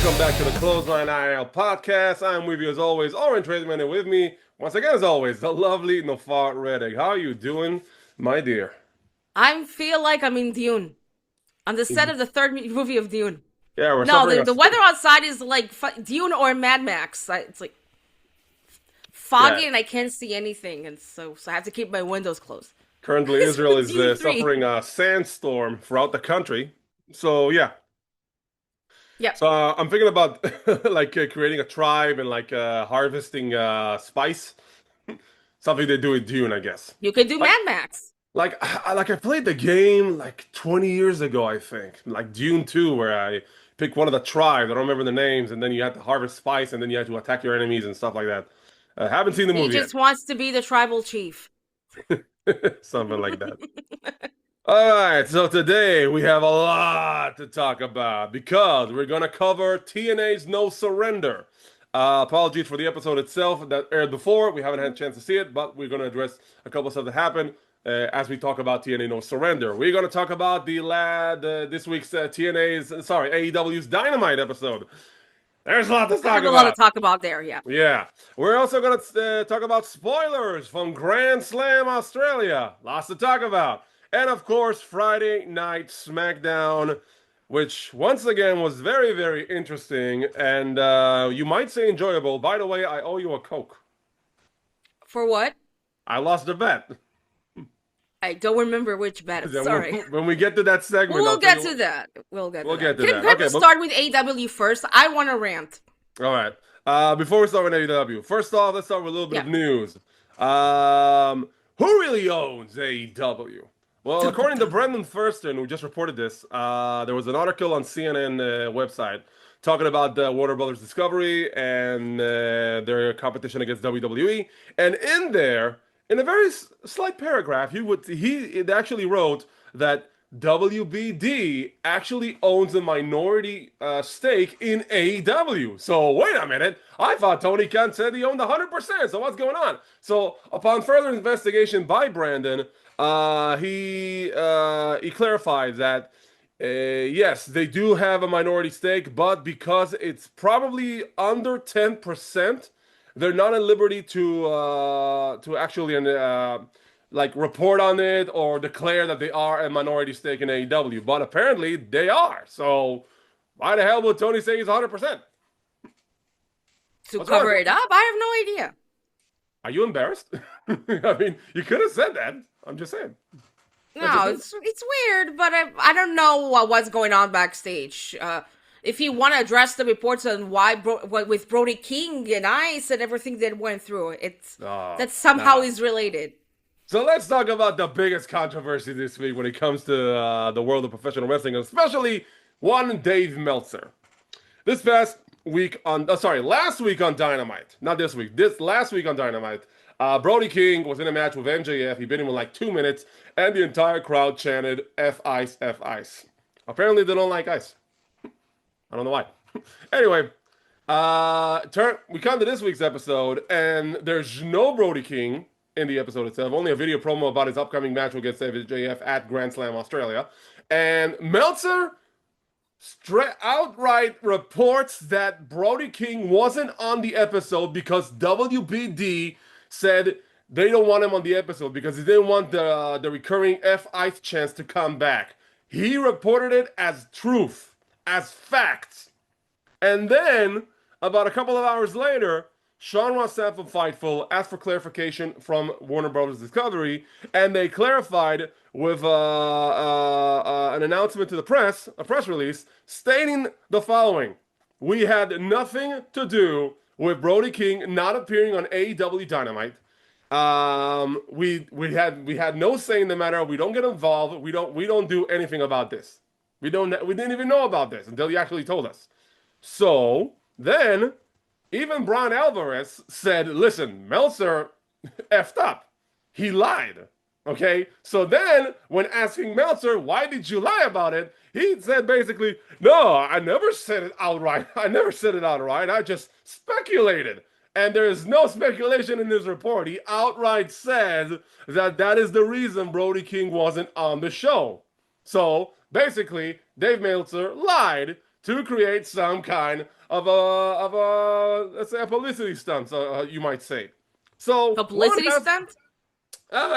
Welcome back to the Clothesline IL Podcast. I'm with you as always, Orange Raisman, and with me, once again as always, the lovely Nafar Reddick. How are you doing, my dear? I feel like I'm in Dune. On the set of the third movie of Dune. Yeah, we're No, suffering the weather outside is like Dune or Mad Max. It's like foggy and I can't see anything, and so I have to keep my windows closed. Currently, Israel is Dune 3. suffering a sandstorm throughout the country. So yeah, Yep. so I'm thinking about creating a tribe and harvesting spice. Something they do in Dune, I guess. You could do Like, Mad Max. I played the game like 20 years ago, I think, like Dune 2, where I picked one of the tribes. I don't remember the names, and then you had to harvest spice, and then you had to attack your enemies and stuff like that. I haven't seen the He movie just wants to be the tribal chief. yet. Something like that. All right, so today we have a lot to talk about because we're going to cover TNA's No Surrender. Apologies for the episode itself that aired before. We haven't had a chance to see it, but we're going to address a couple of stuff that happened as we talk about TNA No Surrender. We're going to talk about this week's AEW's Dynamite episode. There's a lot to I talk have a lot to about. talk about there, yeah. Yeah. We're also going to talk about spoilers from Grand Slam Australia. Lots to talk about. And of course, Friday Night Smackdown, which once again was very, very interesting and you might say enjoyable. By the way, I owe you a Coke. For what? I lost the bet. I don't remember which bet. Sorry. When we get to that segment, We'll get to that. We'll get to that. Can Okay, we start with AEW first? I want to rant. All right. Before we start with AEW, first off, let's start with a little bit of news. Who really owns AEW? Well, according to Brendan Thurston, who just reported this, there was an article on CNN website talking about Warner Brothers Discovery and their competition against WWE. And in there, in a very slight paragraph, he actually wrote that WBD actually owns a minority stake in AEW. So wait a minute, I thought Tony Khan said he owned 100%. So what's going on? So upon further investigation by Brandon, he clarified that yes, they do have a minority stake, but because it's probably under 10%, they're not at liberty to actually report on it or declare that they are a minority stake in AEW. But apparently they are. So why the hell would Tony say he's 100%? To cover it up? I have no idea. Are you embarrassed? I mean, you could have said that. I'm just saying. No, it's weird, but I don't know what's going on backstage. If you want to address the reports on why with Brody King and Ice and everything that went through, that somehow is related. So let's talk about the biggest controversy this week when it comes to the world of professional wrestling, especially one Dave Meltzer. Last week on Dynamite, not this week. Last week on Dynamite, Brody King was in a match with MJF. He beat him in like 2 minutes, and the entire crowd chanted "F Ice, F Ice." Apparently, they don't like Ice. I don't know why. Anyway, we come to this week's episode, and there's no Brody King in the episode itself. Only a video promo about his upcoming match against MJF at Grand Slam Australia. And Meltzer outright reports that Brody King wasn't on the episode because WBD said they don't want him on the episode because they didn't want the recurring F Ice chance to come back. He reported it as truth, as facts. And then, about a couple of hours later, Sean Ross Sapp from Fightful asked for clarification from Warner Brothers Discovery, and they clarified with an announcement to the press, a press release, stating the following. We had nothing to do with Brody King not appearing on AEW Dynamite. We had no say in the matter. We don't get involved. We don't do anything about this. We didn't even know about this until he actually told us. So then, even Brian Alvarez said, "Listen, Meltzer effed up. He lied." Okay. So then, when asking Meltzer, "Why did you lie about it?" he said basically, "No, I never said it outright. I just speculated." And there is no speculation in this report. He outright says that is the reason Brody King wasn't on the show. So basically, Dave Meltzer lied to create some kind of a let's say a publicity stunt, you might say. So Publicity stunt?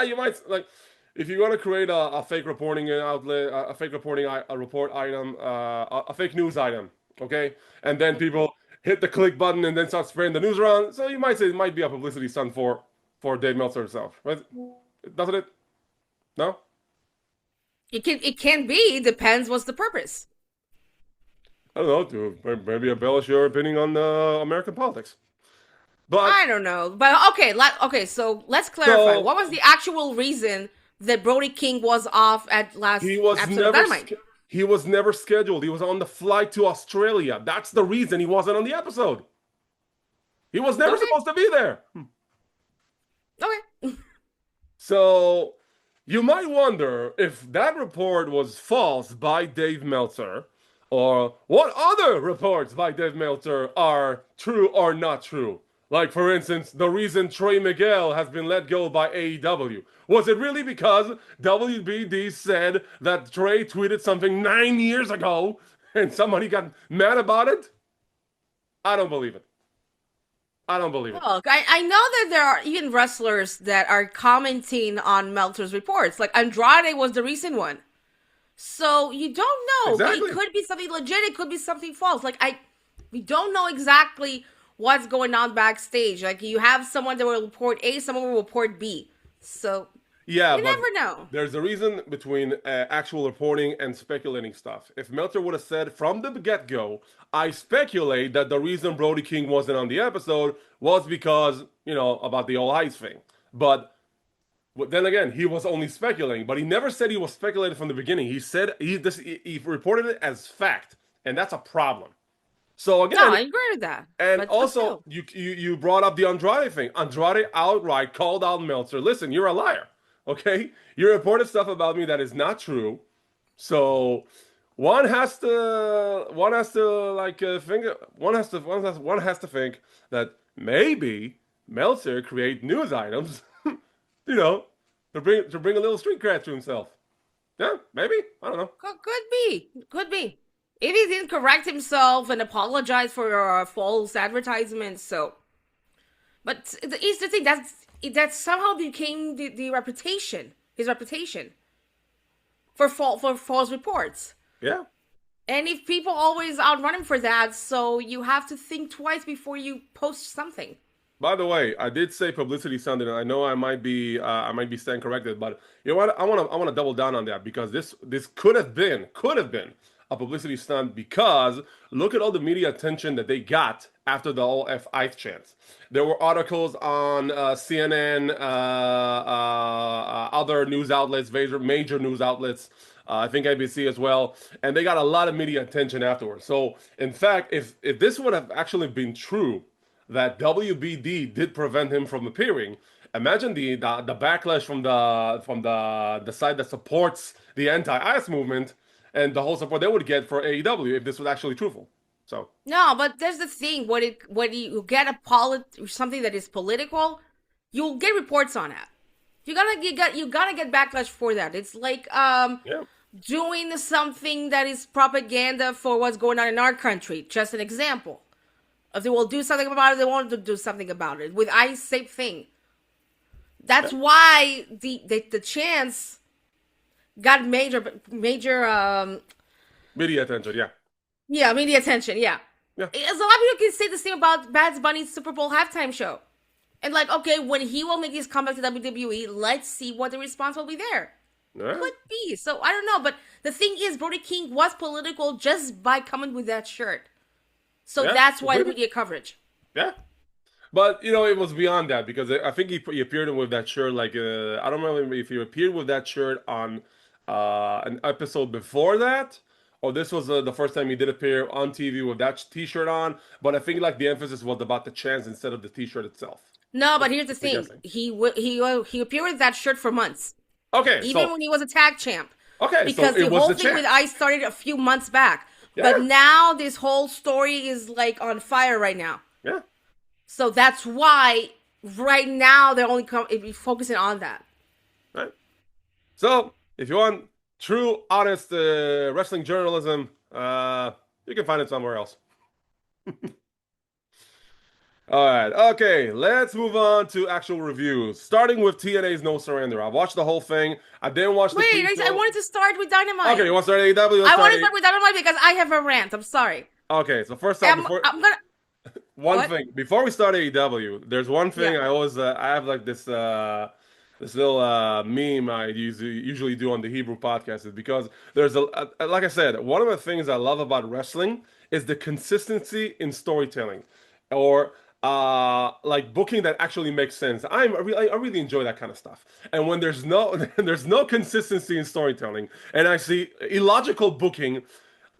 you might like if you want to create a fake reporting outlet, a fake reporting a report item, a fake news item, okay, and then people hit the click button and then start spreading the news around. So you might say it might be a publicity stunt for Dave Meltzer himself, right? Doesn't it? No. It can be. It depends. What's the purpose? I don't know. To maybe embellish your opinion on American politics. But I don't know. But okay. So let's clarify. What was the actual reason that Brody King was off at last episode of Dynamite? He was never scheduled. He was on the flight to Australia. That's the reason he wasn't on the episode. He was never supposed to be there. Okay. So you might wonder if that report was false by Dave Meltzer, or what other reports by Dave Meltzer are true or not true. Like, for instance, the reason Trey Miguel has been let go by AEW. Was it really because WBD said that Trey tweeted something 9 years ago and somebody got mad about it? I don't believe it. Look, I know that there are even wrestlers that are commenting on Meltzer's reports. Like, Andrade was the recent one. So, you don't know. Exactly. It could be something legit. It could be something false. Like, we don't know exactly what's going on backstage. Like, you have someone that will report A, someone will report B. So, yeah, you never know. There's a reason between actual reporting and speculating stuff. If Meltzer would have said from the get-go, I speculate that the reason Brody King wasn't on the episode was because, about the All Heights thing. But then again, he was only speculating. But he never said he was speculating from the beginning. He said he reported it as fact. And that's a problem. So again, no, I agree with that. And also, you brought up the Andrade thing. Andrade outright called out Meltzer. Listen, you're a liar. Okay, you reported stuff about me that is not true. So one has to think that maybe Meltzer create news items, to bring a little street cred to himself. Yeah, maybe, I don't know. Could be. If he didn't correct himself and apologize for false advertisements, so. But it's the thing that somehow became the reputation, his reputation, for false reports. Yeah. And if people always outrun him for that, so you have to think twice before you post something. By the way, I did say publicity stunt, and I know I might be staying corrected, but you know what? I want to double down on that because this could have been a publicity stunt, because look at all the media attention that they got after the all F Ice chants. There were articles on CNN, other news outlets, major news outlets, I think ABC as well, and they got a lot of media attention afterwards. So, in fact, if this would have actually been true, that WBD did prevent him from appearing, imagine the backlash from the side that supports the anti-ICE movement, and the whole support they would get for AEW if this was actually truthful. So no, but there's the thing: when you get something that is political, you'll get reports on it. You gotta get backlash for that. It's like doing something that is propaganda for what's going on in our country. Just an example. If they will do something about it, they won't do something about it. With ICE, same thing. That's why the chance got major media attention. Yeah, media attention. Yeah. As a lot of people can say the same about Bad Bunny's Super Bowl halftime show, and like, okay, when he will make his comeback to WWE, let's see what the response will be there. Could be. So I don't know, but the thing is, Brody King was political just by coming with that shirt. So that's why the media coverage. Yeah. But, it was beyond that, because I think he appeared with that shirt, like, I don't remember if he appeared with that shirt on an episode before that, or this was the first time he did appear on TV with that t-shirt on, but I think, like, the emphasis was about the chants instead of the t-shirt itself. No, but here's the thing. He appeared with that shirt for months. Okay. Even when he was a tag champ. Okay, because the whole thing with ICE started a few months back. Yeah. But now this whole story is, like, on fire right now. Yeah. So that's why right now they're only focusing on that. Right. So if you want true, honest wrestling journalism, You can find it somewhere else. All right. Okay. Let's move on to actual reviews. Starting with TNA's No Surrender. I watched the whole thing. I didn't watch the Wait, I wanted to start with Dynamite. Okay, you want to start AEW? I want to start with Dynamite because I have a rant. I'm sorry. Okay, so first off, I'm gonna. One thing before we start AEW, there's one thing I always I have like this little meme I usually do on the Hebrew podcast is because there's like I said, one of the things I love about wrestling is the consistency in storytelling, or like booking that actually makes sense. I really enjoy that kind of stuff. And when there's no consistency in storytelling, and I see illogical booking,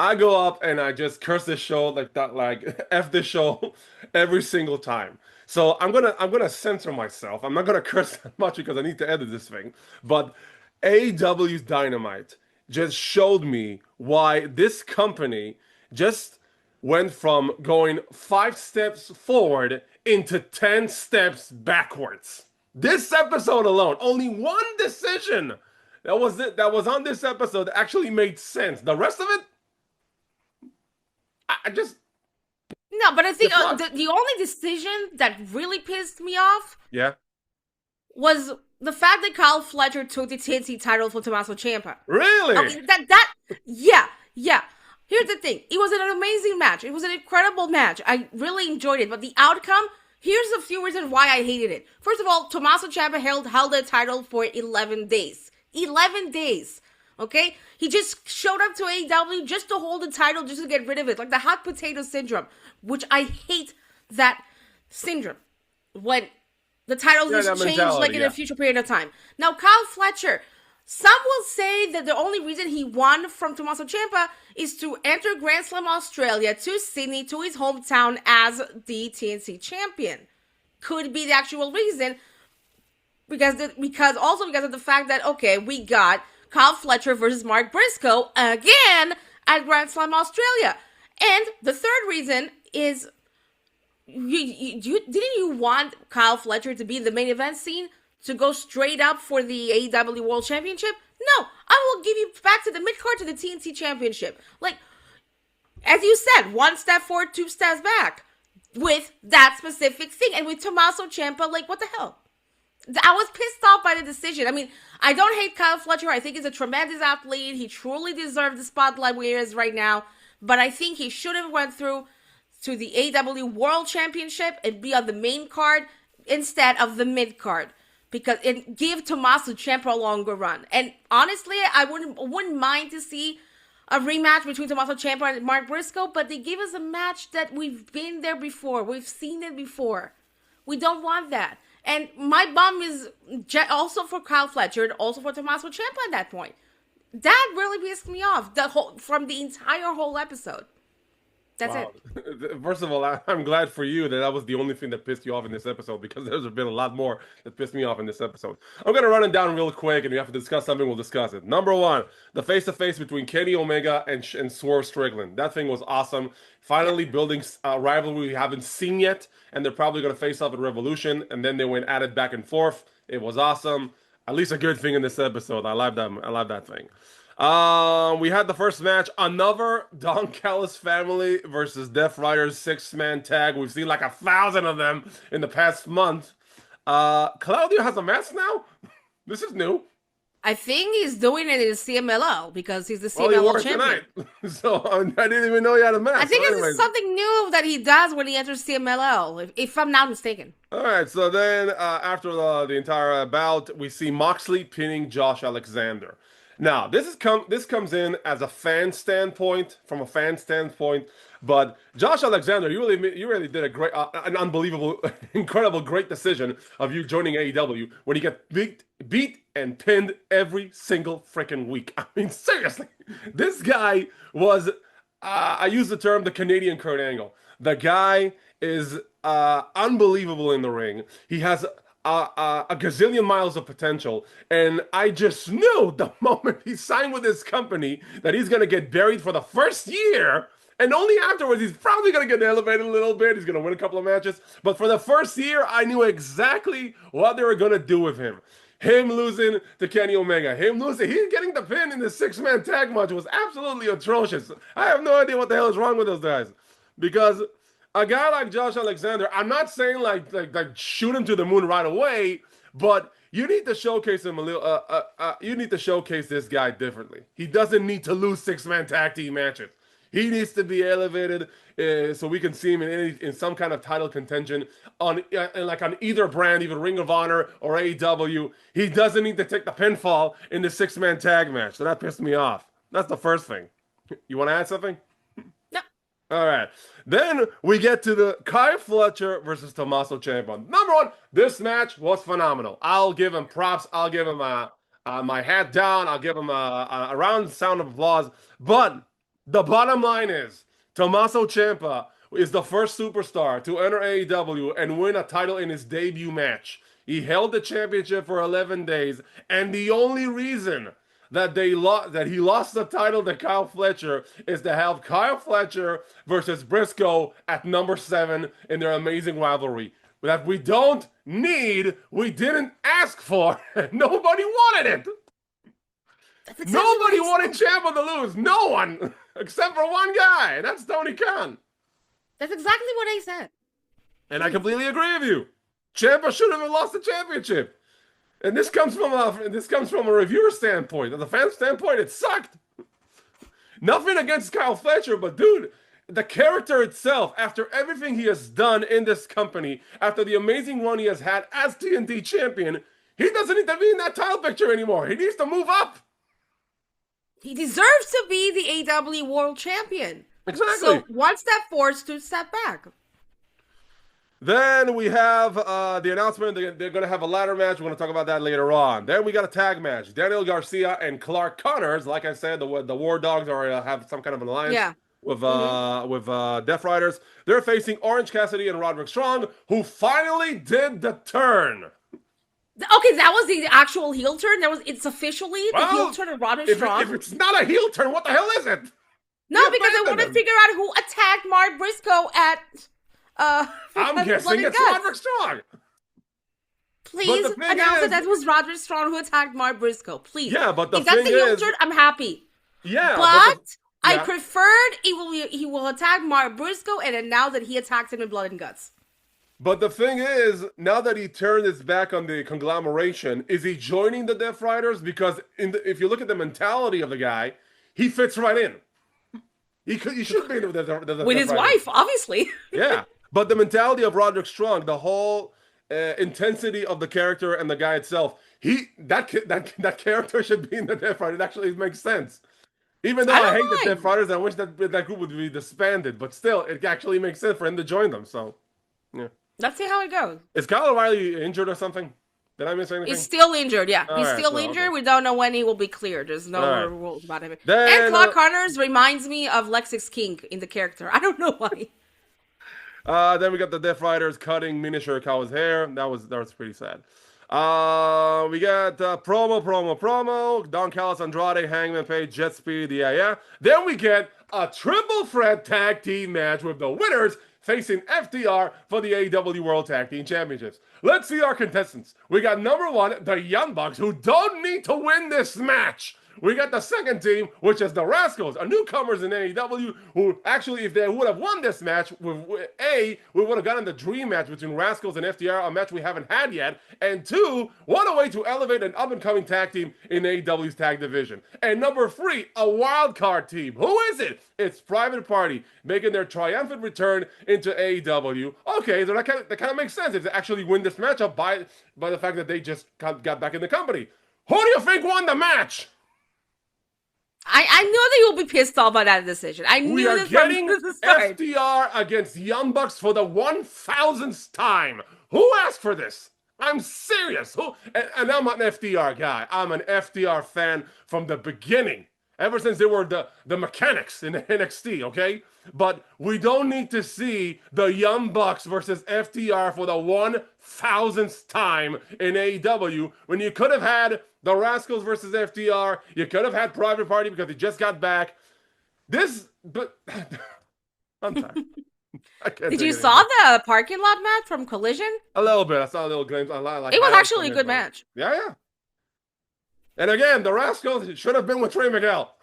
I go up and I just curse this show like that, like F this show every single time. So I'm gonna censor myself. I'm not gonna curse that much because I need to edit this thing. But AEW's Dynamite just showed me why this company just went from going 5 steps forward into 10 steps backwards. This episode alone, only one decision that was on this episode actually made sense. The rest of it, I just... No, but I think the only decision that really pissed me off was the fact that Kyle Fletcher took the TNT title from Tommaso Ciampa. Really? Okay, yeah. Here's the thing. It was an amazing match. It was an incredible match. I really enjoyed it. But the outcome, here's a few reasons why I hated it. First of all, Tommaso Ciampa held the title for 11 days. 11 days. Okay? He just showed up to AEW just to hold the title, just to get rid of it. Like the hot potato syndrome, which I hate that syndrome. When the title is changed like in a future period of time. Now, Kyle Fletcher, some will say that the only reason he won from Tommaso Ciampa is to enter Grand Slam Australia to Sydney, to his hometown as the TNC champion. Could be the actual reason, because of the fact that, okay, we got Kyle Fletcher versus Mark Briscoe again at Grand Slam Australia. And the third reason is, didn't you want Kyle Fletcher to be in the main event scene? To go straight up for the AEW World Championship? No, I will give you back to the mid-card to the TNT Championship. Like, as you said, 1 step forward, 2 steps back. With that specific thing. And with Tommaso Ciampa, like, what the hell? I was pissed off by the decision. I mean, I don't hate Kyle Fletcher. I think he's a tremendous athlete. He truly deserves the spotlight where he is right now. But I think he should have went through to the AEW World Championship and be on the main card instead of the mid-card. Because it gave Tommaso Ciampa a longer run. And honestly, I wouldn't mind to see a rematch between Tommaso Ciampa and Mark Briscoe, but they gave us a match that we've been there before. We've seen it before. We don't want that. And my bum is also for Kyle Fletcher and also for Tommaso Ciampa at that point. That really pissed me off from the entire whole episode. That's it. First of all, I'm glad for you that was the only thing that pissed you off in this episode, because there's been a lot more that pissed me off in this episode. I'm going to run it down real quick, and if you have to discuss something, we'll discuss it. Number 1, the face-to-face between Kenny Omega and Swerve Strickland. That thing was awesome. Finally building a rivalry we haven't seen yet, and they're probably going to face off at Revolution, and then they went at it back and forth. It was awesome. At least a good thing in this episode. I love that thing. We had the first match, another Don Callis family versus Death Rider's 6-man tag. We've seen like 1,000 of them in the past month. Claudio has a mask now? This is new. I think he's doing it in CMLL because he's the CMLL champion. So I didn't even know he had a mask. I think this is something new that he does when he enters CMLL, if I'm not mistaken. All right, so then after the entire bout, we see Moxley pinning Josh Alexander. Now, this comes in as a fan standpoint, but Josh Alexander, you really did a great, an unbelievable, incredible, great decision of you joining AEW when you get beat and pinned every single freaking week. I mean, seriously, this guy was, I use the term the Canadian Kurt Angle. The guy is unbelievable in the ring. He has a gazillion miles of potential, and I just knew the moment he signed with this company that he's going to get buried for the first year, and only afterwards he's probably going to get elevated a little bit. He's going to win a couple of matches, but for the first year, I knew exactly what they were going to do with him. him losing to Kenny Omega, him getting the pin in the 6-man tag match was absolutely atrocious. I have no idea what the hell is wrong with those guys. Because a guy like Josh Alexander, I'm not saying like shoot him to the moon right away, but you need to showcase him a little. You need to showcase this guy differently. He doesn't need to lose 6-man tag team matches. He needs to be elevated so we can see him in some kind of title contention on either brand, either Ring of Honor or AEW. He doesn't need to take the pinfall in the 6-man tag match. So that pissed me off. That's the first thing. You want to add something? No. All right. Then we get to the Kyle Fletcher versus Tommaso Ciampa. Number one, this match was phenomenal. I'll give him props. I'll give him my hat down. I'll give him a round sound of applause. But the bottom line is, Tommaso Ciampa is the first superstar to enter AEW and win a title in his debut match. He held the championship for 11 days, and the only reason that he lost the title to Kyle Fletcher is to have Kyle Fletcher versus Briscoe at number 7 in their amazing rivalry. That we don't need, we didn't ask for, nobody wanted it. Exactly Nobody wanted Ciampa to lose. No one, except for one guy, and that's Tony Khan. That's exactly what I said. And I completely agree with you. Ciampa should have lost the championship. And this comes from a reviewer standpoint. And the fan standpoint, it sucked. Nothing against Kyle Fletcher, but dude, the character itself, after everything he has done in this company, after the amazing run he has had as TNT champion, he doesn't need to be in that title picture anymore. He needs to move up. He deserves to be the AEW World Champion. Exactly. So one step forward, 2 step back. Then we have the announcement they're going to have a ladder match. We're going to talk about that later on. Then we got a tag match. Daniel Garcia and Clark Connors. Like I said, the War Dogs have some kind of an alliance with Death Riders. They're facing Orange Cassidy and Roderick Strong, who finally did the turn. Okay, that was the actual heel turn. It's officially the heel turn of Roderick Strong. If it's not a heel turn, what the hell is it? No, because I want to figure out who attacked Mark Briscoe at. I'm guessing it's Roderick Strong. Please announce that was Roderick Strong who attacked Mark Briscoe. Please. Yeah, but the if that's the heel turn, I'm happy. Yeah, but I preferred he will attack Mark Briscoe and announce that he attacked him in Blood and Guts. But the thing is, now that he turned his back on the conglomeration, is he joining the Death Riders? Because if you look at the mentality of the guy, he fits right in. He should be with the with his wife, obviously. Yeah, but the mentality of Roderick Strong, the whole intensity of the character and the guy itself, that character should be in the Death Riders. It actually makes sense. Even though I hate the Death Riders, I wish that group would be disbanded. But still, it actually makes sense for him to join them. So, yeah. Let's see how it goes. Is Kyle O'Reilly injured or something? Did I miss anything? He's still injured, yeah. He's still injured. Okay. We don't know when he will be cleared. There's no rules about him. And Clark Connors reminds me of Lexis King in the character. I don't know why. Then we got the Death Riders cutting Mina Shirakawa's hair. That was pretty sad. We got promo. Don Callis, Andrade, Hangman Page, Jet Speed, yeah. Then we get a triple threat tag team match with the winners facing FTR for the AEW World Tag Team Championships. Let's see our contestants. We got number 1, the Young Bucks, who don't need to win this match. We got the second team, which is the Rascals, a newcomers in AEW, who actually, if they would have won this match, we would have gotten the dream match between Rascals and FTR, a match we haven't had yet. And 2, what a way to elevate an up-and-coming tag team in AEW's tag division. And number 3, a wild card team. Who is it? It's Private Party, making their triumphant return into AEW. Okay, so that kind of makes sense if they actually win this matchup by the fact that they just got back in the company. Who do you think won the match? I knew that you would be pissed off by that decision. I knew we are getting FTR against Young Bucks for the 1000th time. Who asked for this? I'm serious. And I'm an FTR guy. I'm an FTR fan from the beginning. Ever since they were the mechanics in NXT, okay? But we don't need to see the Young Bucks versus FTR for the 1000th time in AEW when you could have had the Rascals versus FTR. You could have had Private Party because they just got back. I'm tired. Did you saw the parking lot match from Collision? A little bit. I saw a little glimpse. It was actually a good match. Yeah. And again, the Rascals should have been with Trey Miguel.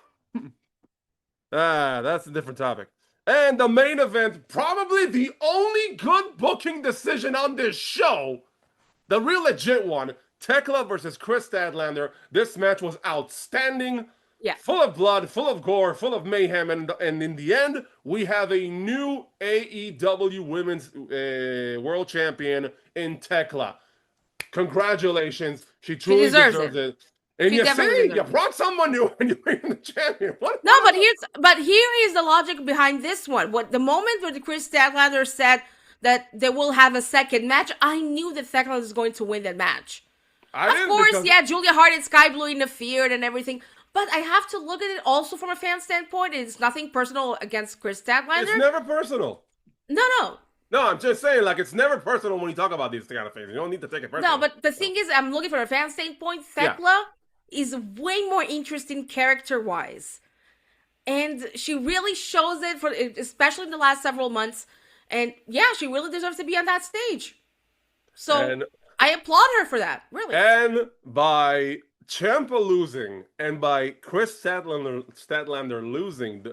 That's a different topic. And the main event, probably the only good booking decision on this show, the real legit one, Tekla versus Chris Statlander. This match was outstanding. Yeah. Full of blood, full of gore, full of mayhem. And in the end, we have a new AEW Women's World Champion in Tekla. Congratulations. She truly deserves it. And you see, you brought someone new and you're the champion. What? No, but here is the logic behind this one. What the moment where Chris Statlander said that they will have a second match, I knew that Statlander was going to win that match. Of course, Julia Hart and Sky Blue interfered and everything. But I have to look at it also from a fan standpoint. It's nothing personal against Chris Statlander. It's never personal. No, I'm just saying, like, it's never personal when you talk about these kind of things. You don't need to take it personal. No, but the thing is, I'm looking from a fan standpoint. Tekla is way more interesting character-wise. And she really shows it, especially in the last several months. And, yeah, she really deserves to be on that stage. So, I applaud her for that, really. And by Ciampa losing and by Chris Statlander losing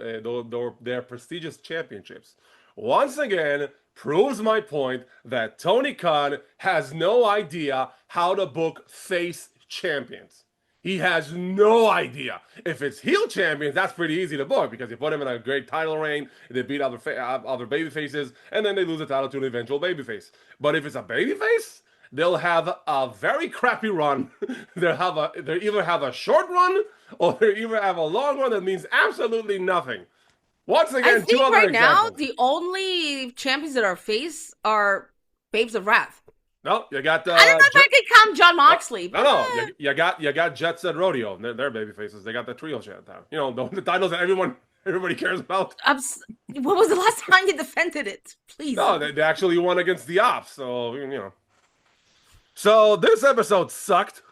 their prestigious championships, once again proves my point that Tony Khan has no idea how to book face champions. He has no idea. If it's heel champions, that's pretty easy to book because you put them in a great title reign, they beat other baby faces, and then they lose the title to an eventual babyface. But if it's a babyface, they'll have a very crappy run. They'll either have a short run or they either have a long run that means absolutely nothing. Once again, I think two other right examples. now the only champions that are face are Babes of Wrath. No, you got. I don't know if I could count John Moxley. No. You got Jet Set Rodeo. They're baby faces. They got the trio shit down. You know the titles that everybody cares about. What was the last time you defended it? Please. No, they actually won against the Ops. So you know. So this episode sucked.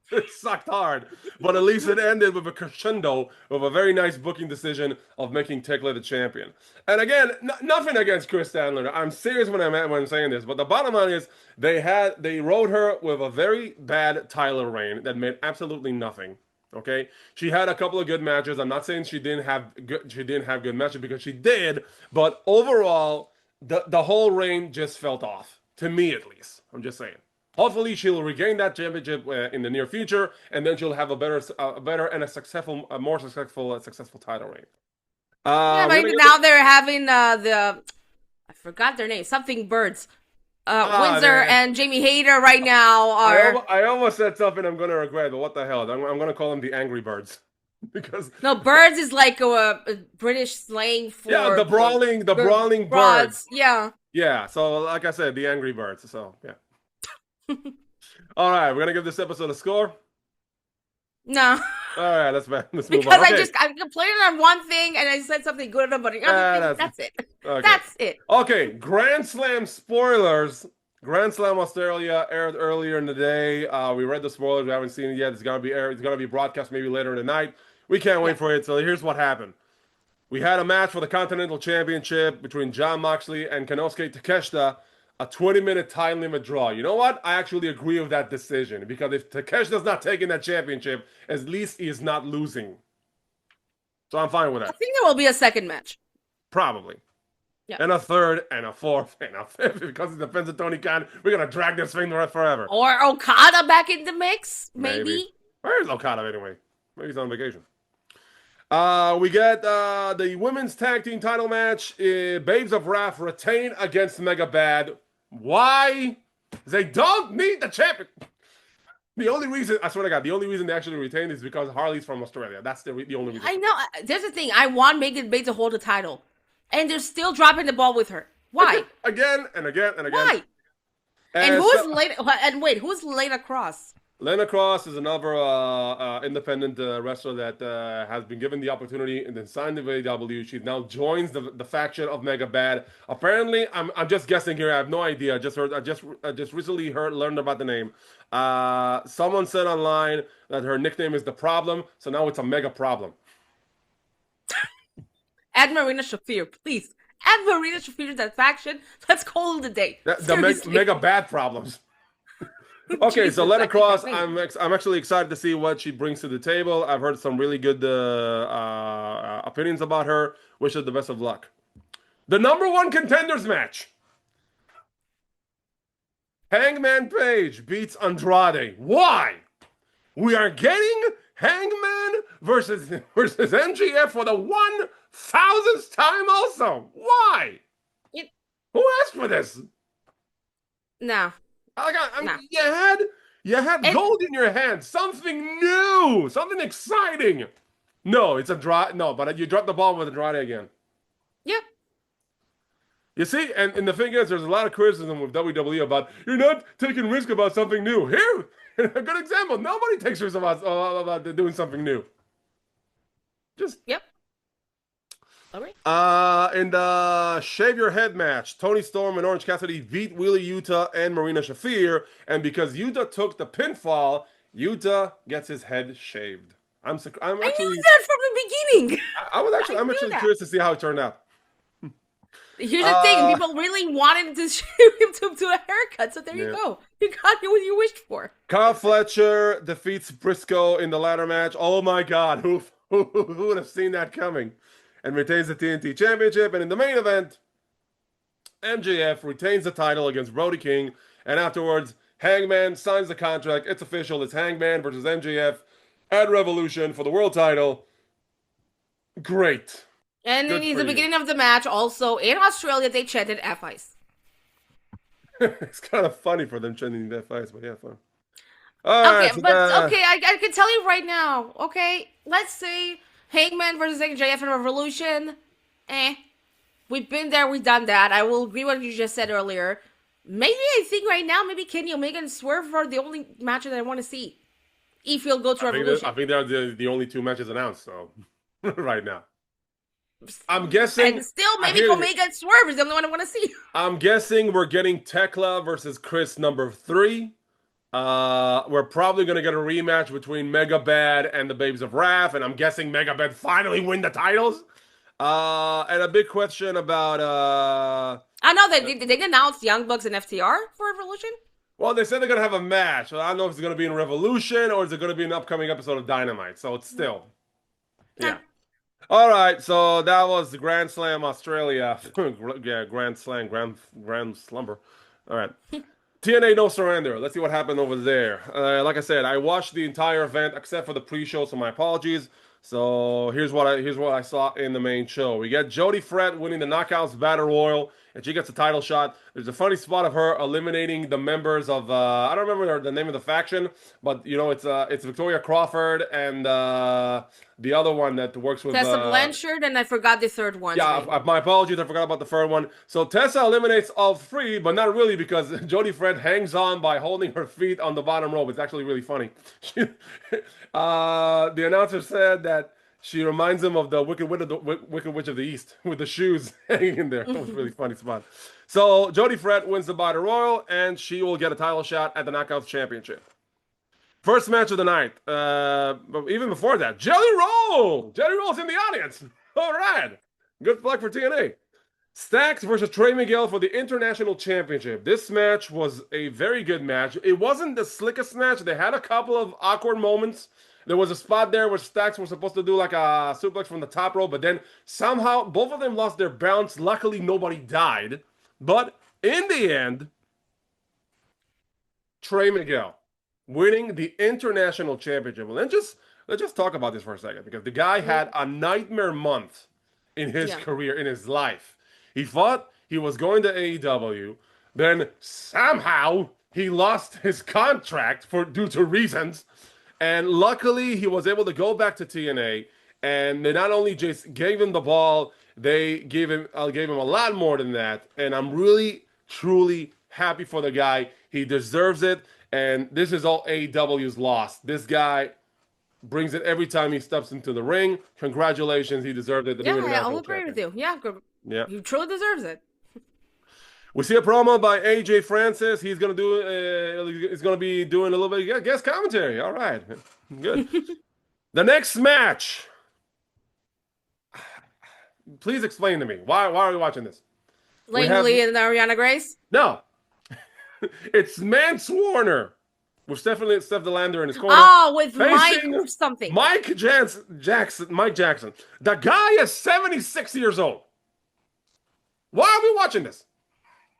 It sucked hard, but at least it ended with a crescendo of a very nice booking decision of making Tekla the champion. And again, nothing against Chris Statlander. I'm serious when I'm saying this, but the bottom line is they rode her with a very bad Tyler reign that made absolutely nothing. Okay, she had a couple of good matches. I'm not saying she didn't have good matches because she did, but overall, the whole reign just felt off to me at least. I'm just saying. Hopefully, she'll regain that championship in the near future, and then she'll have a better and a more successful title reign. But now they're having I forgot their name, something Birds. Windsor and Jamie Hayter right now are. I almost said something I'm going to regret, but what the hell? I'm going to call them the Angry Birds. Because no, Birds is like a British slang for the brawling birds. Yeah. So like I said, the Angry Birds. So yeah. All right, we're gonna give this episode a score. No. All right, let's move on. Because I complained on one thing and I said something good about the other thing. That's it. Okay. That's it. Okay, Grand Slam spoilers. Grand Slam Australia aired earlier in the day. We read the spoilers. We haven't seen it yet. It's gonna be broadcast maybe later in the night. We can't wait for it. So here's what happened. We had a match for the Continental Championship between Jon Moxley and Konosuke Takeshita. A 20-minute time limit draw. You know what? I actually agree with that decision because if Takeshita's not taking that championship, at least he is not losing. So I'm fine with that. I think there will be a second match. Probably. Yeah. And a third, and a fourth, and a fifth. Because it depends on Tony Khan. We're going to drag this thing forever. Or Okada back in the mix, maybe. Where's Okada anyway? Maybe he's on vacation. We get the women's tag team title match. Babes of Wrath retain against Mega Bad. Why? They don't need the champion. The only reason, I swear to God, the only reason they actually retain is because Harley's from Australia. That's the only reason. I know. There's the thing. I want Megan Bates to hold the title. And they're still dropping the ball with her. Why? Again and again and again. Why? And who's late? And wait, who's Lena Cross? Lena Cross is another independent wrestler that has been given the opportunity and then signed with AEW. She now joins the faction of Mega Bad. Apparently, I'm just guessing here. I have no idea. I just recently learned about the name. Someone said online that her nickname is the Problem, so now it's a Mega Problem. Add Marina Shafir, please. Add Marina Shafir to that faction. Let's call it a day. The Mega Bad Problems. Okay, so Jesus, Lena I can't Cross, wait. I'm actually excited to see what she brings to the table. I've heard some really good opinions about her. Wish her the best of luck. The number one contenders match. Hangman Page beats Andrade. Why? We are getting Hangman versus MGF for the 1,000th time also. Why? It, Who asked for this? no, I mean, no. you had It, gold in your hand, something new, something exciting. No, it's a draw. No, but you dropped the ball with Andrade again. yeah. You see, and the thing is, there's a lot of criticism with WWE about you're not taking risk about something new. Here, a good example. Nobody takes risks about doing something new. Just Yep. All right. in the shave your head match, Tony Storm and Orange Cassidy beat Wheeler Yuta and Marina Shafir, and because Yuta took the pinfall, Yuta gets his head shaved. I'm I actually knew that from the beginning. I'm actually that. curious to see how it turned out. Here's the thing: people really wanted to shave him to do a haircut, so there you go. You got what you wished for. Kyle Fletcher defeats Briscoe in the ladder match. Oh my God, who would have seen that coming? And retains the TNT Championship. And in the main event, MJF retains the title against Brody King. And afterwards, Hangman signs the contract. It's official. It's Hangman versus MJF at Revolution for the world title. Great. And Good in for the you. beginning of the match, also in Australia, they chanted F Ice. It's kind of funny for them chanting that fight, but yeah, fun. All right, so I can tell you right now. Okay, let's say Hangman versus MJF in Revolution. We've been there, we've done that. I will agree with what you just said earlier. Maybe I think right now, maybe Kenny Omega and Swerve are the only matches that I want to see. If you'll go to Revolution. I think they're the only two matches announced, so right now. I'm guessing. And still, maybe Omega and Swerve is the only one I want to see. I'm guessing we're getting Tekla versus Chris number 3. We're probably going to get a rematch between Mega Bad and the Babes of Wrath, and I'm guessing Mega Bad finally win the titles. And a big question about... I know, they announced Young Bucks and FTR for Revolution? Well, they said they're going to have a match. So I don't know if it's going to be in Revolution or is it going to be an upcoming episode of Dynamite. So it's still... Yeah. All right, so that was the Grand Slam Australia. Yeah, Grand Slam, Grand Slumber. All right. TNA No Surrender. Let's see what happened over there. Like I said, I watched the entire event except for the pre-show, so my apologies. So here's what I saw in the main show. We got Jody Fred winning the Knockouts Battle Royal, and she gets a title shot. There's a funny spot of her eliminating the members of I don't remember the name of the faction, but you know it's Victoria Crawford and the other one that works with Tessa Blanchard, and I forgot the third one. Yeah, my apologies. I forgot about the third one. So Tessa eliminates all 3, but not really because Jody Fred hangs on by holding her feet on the bottom rope. It's actually really funny. The announcer said that she reminds him of the Wicked Witch of the East with the shoes hanging in there. That was a really funny spot. So Jody Fred wins the Battle Royal, and she will get a title shot at the Knockouts Championship. First match of the night. But even before that, Jelly Roll! Jelly Roll's in the audience. All right. Good luck for TNA. Stacks versus Trey Miguel for the International Championship. This match was a very good match. It wasn't the slickest match. They had a couple of awkward moments. There was a spot there where Stacks was supposed to do like a suplex from the top rope, but then somehow both of them lost their balance. Luckily, nobody died. But in the end, Trey Miguel winning the International Championship. Well, let's just talk about this for a second, because the guy had a nightmare month in his career, in his life. He thought he was going to AEW, then somehow he lost his contract due to reasons, and luckily he was able to go back to TNA, and they not only just gave him the ball, they gave him a lot more than that, and I'm really, truly happy for the guy. He deserves it. And this is all AEW's loss. This guy brings it every time he steps into the ring. Congratulations, he deserved it. Yeah, I'll agree with you. Yeah, he truly deserves it. We see a promo by AJ Francis. He's gonna be doing a little bit of guest commentary. All right, good. The next match. Please explain to me why are we watching this? Langley and Ariana Grace. No. It's Mance Warner with Steph DeLander in his corner. Oh, with facing Mike something. Mike Jackson. The guy is 76 years old. Why are we watching this?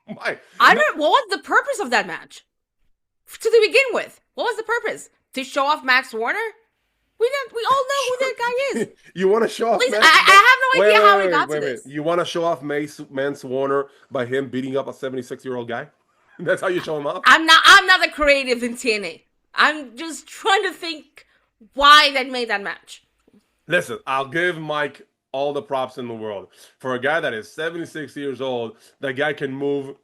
Why? What was the purpose of that match? To begin with, what was the purpose? To show off Max Warner? We all know who that guy is. You want to show off? Please, I have no idea how we got to this. You want to show off Mance Warner by him beating up a 76-year-old guy? That's how you show him off? I'm not the creative in TNA. I'm just trying to think why they made that match. Listen, I'll give Mike all the props in the world. For a guy that is 76 years old, that guy can move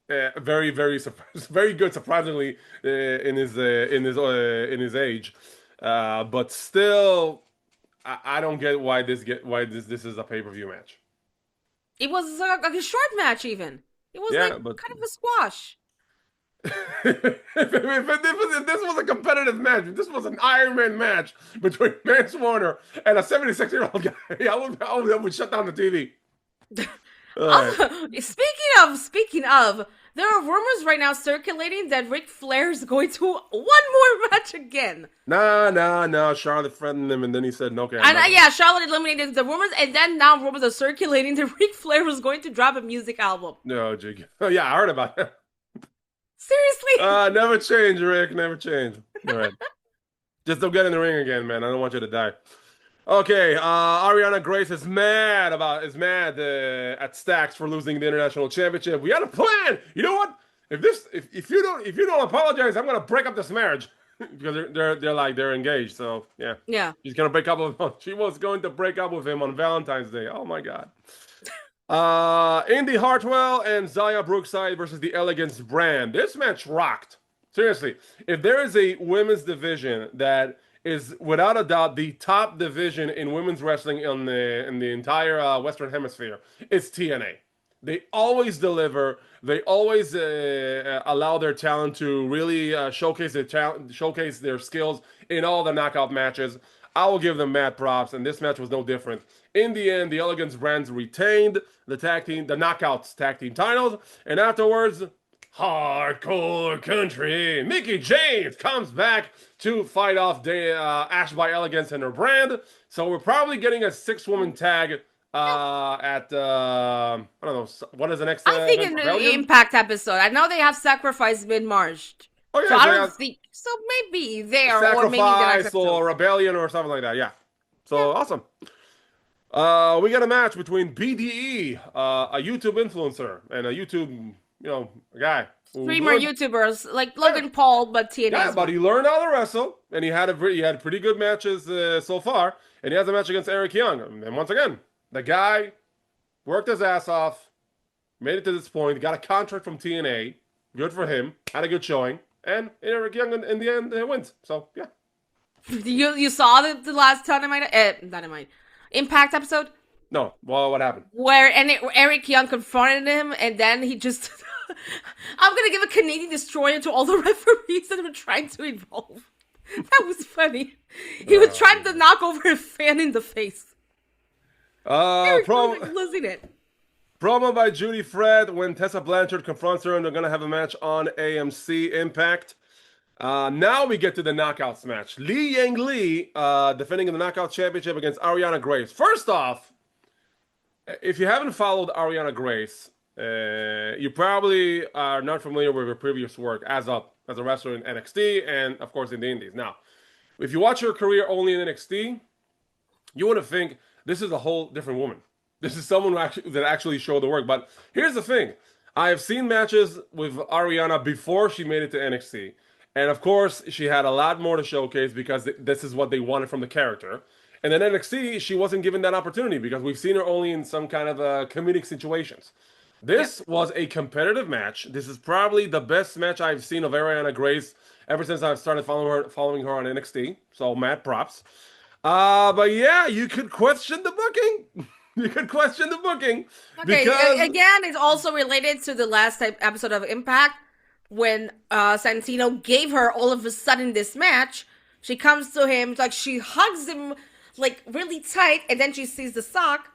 very, very, very good, surprisingly, in his age. But still, I don't get why this is a pay-per-view match. It was like a short match, even. It was kind of a squash. if this was a competitive match, if this was an Iron Man match between Mance Warner and a 76-year-old guy, I would shut down the TV. Speaking of, there are rumors right now circulating that Ric Flair is going to one more match again. No. Charlotte threatened him, and then he said, "Okay." Charlotte eliminated the rumors, and then now rumors are circulating that Ric Flair was going to drop a music album. No, Jig. Oh, yeah, I heard about that. Seriously? Never change, Rick. Never change. All right. Just don't get in the ring again, man. I don't want you to die. Okay, Ariana Grace is mad at Stax for losing the international championship. We had a plan. You know what? If you don't apologize, I'm gonna break up this marriage because they're engaged. So yeah. She's gonna break up with him. She was going to break up with him on Valentine's Day. Oh my God. Indy Hartwell and Zaya Brookside versus the Elegance brand. This match rocked. Seriously, if there is a women's division that is without a doubt the top division in women's wrestling in the entire Western Hemisphere, it's TNA. They always deliver. They always allow their talent to really showcase their skills in all the knockout matches. I will give them mad props, and this match was no different. In the end, the Elegance brands retained the Knockouts tag team titles, and afterwards, Hardcore Country Mickie James comes back to fight off Ash by Elegance and her brand. So we're probably getting a 6-woman tag at I don't know, what is the next? I think an Impact episode. I know they have Sacrifice mid-March. Oh yeah, so I don't think so. Maybe there or maybe the next episode. Or Rebellion or something like that. Yeah. So awesome. We got a match between BDE, a YouTube influencer, and a YouTube, a guy. Streamer YouTubers like Logan Paul, but TNA. Yeah, but he learned how to wrestle, and he had pretty good matches so far, and he has a match against Eric Young. And once again, the guy worked his ass off, made it to this point, got a contract from TNA. Good for him. Had a good showing, and Eric Young in the end wins. So yeah. You saw the last Dynamite Impact episode? No. Well, what happened? Where Eric Young confronted him, and then he just. I'm gonna give a Canadian destroyer to all the referees that were trying to involve. That was funny. He was trying to knock over a fan in the face. Losing it. Promo by Judy Fred when Tessa Blanchard confronts her, and they're gonna have a match on AMC Impact. Now we get to the Knockouts match. Li Yang Lee defending the Knockout Championship against Ariana Grace. First off, if you haven't followed Ariana Grace, you probably are not familiar with her previous work as a wrestler in NXT and, of course, in the Indies. Now, if you watch her career only in NXT, you wouldn't think this is a whole different woman. This is someone that actually showed the work. But here's the thing. I have seen matches with Ariana before she made it to NXT. And, of course, she had a lot more to showcase because this is what they wanted from the character. And then NXT, she wasn't given that opportunity because we've seen her only in some kind of comedic situations. This was a competitive match. This is probably the best match I've seen of Ariana Grace ever since I've started following her on NXT. So, mad props. But yeah, you could question the booking. Okay, because again, it's also related to the last episode of Impact when Santino gave her all of a sudden this match. She comes to him, like she hugs him like really tight, and then she sees the sock.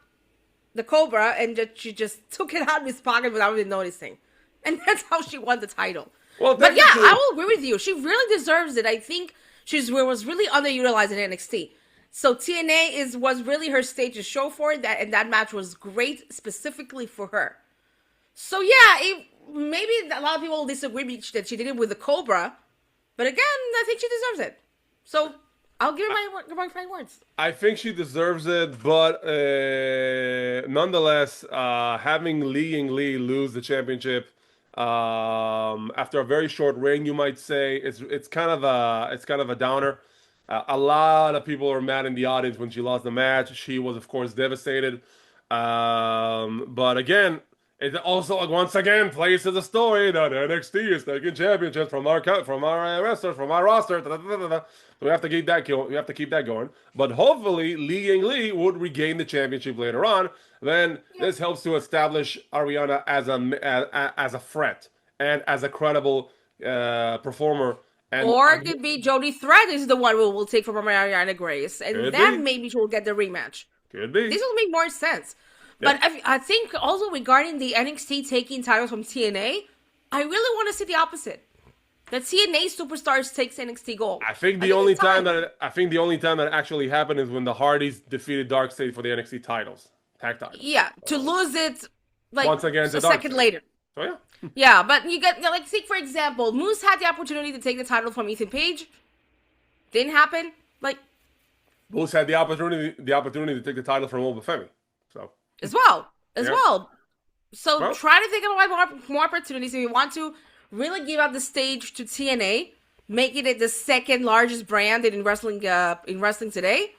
The Cobra, and she just took it out of his pocket without even noticing. And that's how she won the title. Well, But yeah, I will agree with you. She really deserves it. I think was really underutilized in NXT. So TNA was really her stage to show for it. And that match was great specifically for her. So yeah, maybe a lot of people will disagree that she did it with the Cobra, but again, I think she deserves it. So I'll give her my fine words. I think she deserves it, but nonetheless, having Li Ying Li lose the championship after a very short reign, you might say, it's kind of a downer. A lot of people were mad in the audience when she lost the match. She was, of course, devastated. But again, it also once again plays to the story that NXT is taking championships from our wrestlers, from our roster. So we have to keep that going. We have to keep that going. But hopefully, Li Ying Li would regain the championship later on. Then this helps to establish Ariana as a threat and as a credible performer. Or it could be Jody Threat is the one who will take from Ariana Grace, and then maybe she will get the rematch. Could be. This will make more sense. But I think also regarding the NXT taking titles from TNA, I really want to see the opposite. That TNA superstars takes NXT gold. I think the only time that actually happened is when the Hardys defeated Darkseid for the NXT titles, tag titles. Yeah, to lose it like once again a second later. So yeah. Yeah, but you get like take for example, Moose had the opportunity to take the title from Ethan Page. Didn't happen. Like Moose had the opportunity to take the title from Obafemi. So as well. So try to think about more opportunities if you want to really give up the stage to TNA, making it the second largest brand in wrestling today.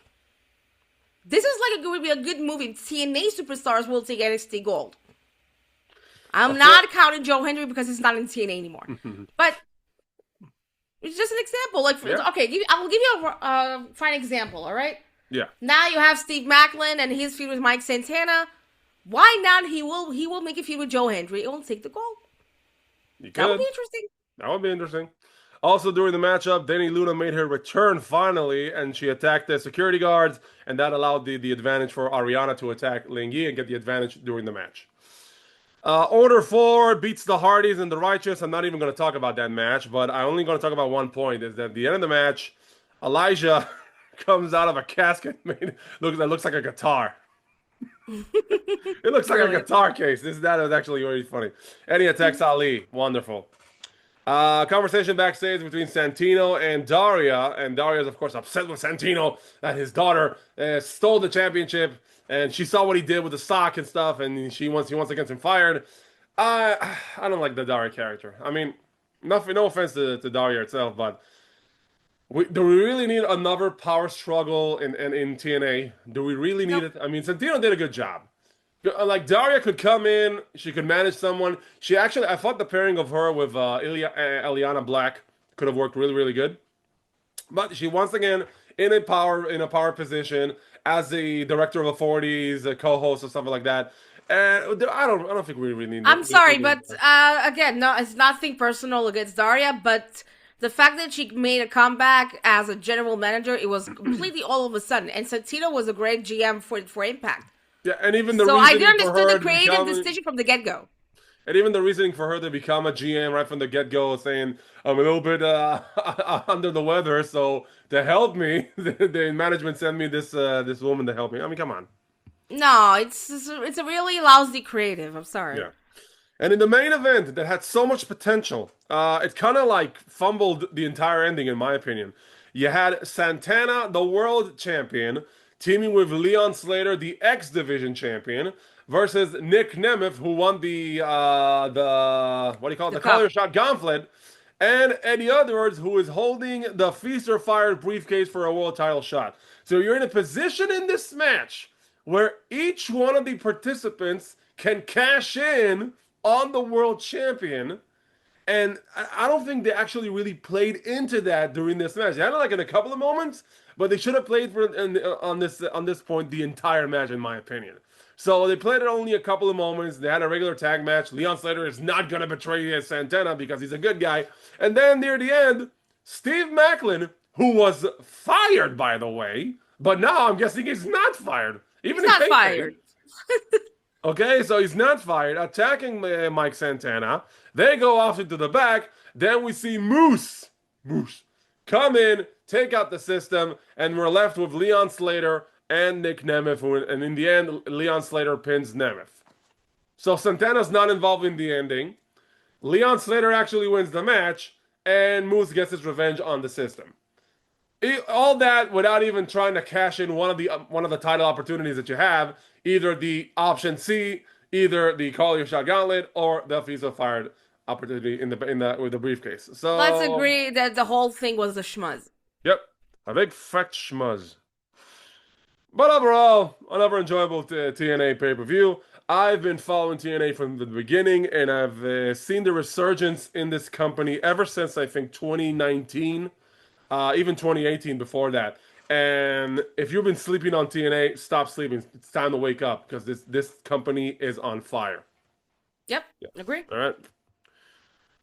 This is like would be a good move if TNA superstars will take NXT gold. I'm not counting Joe Hendry because he's not in TNA anymore. But it's just an example. Like, okay, I will give you a fine example, all right? Yeah. Now you have Steve Maclin and his feud with Mike Santana. Why not? He will make a feud with Joe Hendry. It will take the gold. That would be interesting. That would be interesting. Also, during the matchup, Danny Luna made her return finally, and she attacked the security guards, and that allowed the advantage for Ariana to attack Ling Yi and get the advantage during the match. Order 4 beats the Hardys and the Righteous. I'm not even going to talk about that match, but I'm only going to talk about one point, is that at the end of the match, Elijah comes out of a casket that looks like a guitar. It looks like a guitar case. That was actually really funny. And he attacks Ali. Wonderful. Conversation backstage between Santino and Daria. And Daria is, of course, upset with Santino that his daughter stole the championship. And she saw what he did with the sock and stuff. And he wants to get him fired. I don't like the Daria character. I mean, no offense to Daria itself, but do we really need another power struggle in TNA? Do we really need it? I mean, Santino did a good job. Like, Daria could come in. She could manage someone. I thought the pairing of her with Eliana Black could have worked really, really good. But she, once again, in a power position as the director of authorities, a co-host or something like that. And I don't think we really need. I'm sorry, but again, no, it's nothing personal against Daria, but the fact that she made a comeback as a general manager, it was completely all of a sudden. And Santino was a great GM for Impact. Yeah, and even I didn't understand the creative decision from the get-go. And even the reasoning for her to become a GM right from the get-go, saying, I'm a little bit under the weather, so to help me, the management sent me this woman to help me. I mean, come on. No, it's a really lousy creative. I'm sorry. Yeah. And in the main event that had so much potential, it kind of like fumbled the entire ending, in my opinion. You had Santana, the world champion, teaming with Leon Slater, the X Division champion, versus Nick Nemeth, who won the collar shot gauntlet, and Eddie Edwards, who is holding the Feast or Fire briefcase for a world title shot. So you're in a position in this match where each one of the participants can cash in on the world champion, and I don't think they actually really played into that during this match. They had it like in a couple of moments, but they should have played on this point the entire match, in my opinion. So they played it only a couple of moments. They had a regular tag match. Leon Slater is not going to betray Santana because he's a good guy. And then near the end, Steve Maclin, who was fired, by the way, but now I'm guessing he's not fired. He's not fired. Okay, so he's not fired. Attacking Mike Santana. They go off into the back. Then we see Moose come in, take out the system, and we're left with Leon Slater and Nick Nemeth. And in the end, Leon Slater pins Nemeth. So Santana's not involved in the ending. Leon Slater actually wins the match, and Moose gets his revenge on the system. All that without even trying to cash in one of the title opportunities that you have, either the option C, either the Call Your Shot Gauntlet, or the Feast of Fire opportunity with the briefcase. So let's agree that the whole thing was a schmuzz. Yep, a big fat schmuzz. But overall, another enjoyable TNA pay-per-view. I've been following TNA from the beginning, and I've seen the resurgence in this company ever since, I think, 2019, even 2018 before that. And if you've been sleeping on TNA, stop sleeping. It's time to wake up, because this company is on fire. Yep. Agree.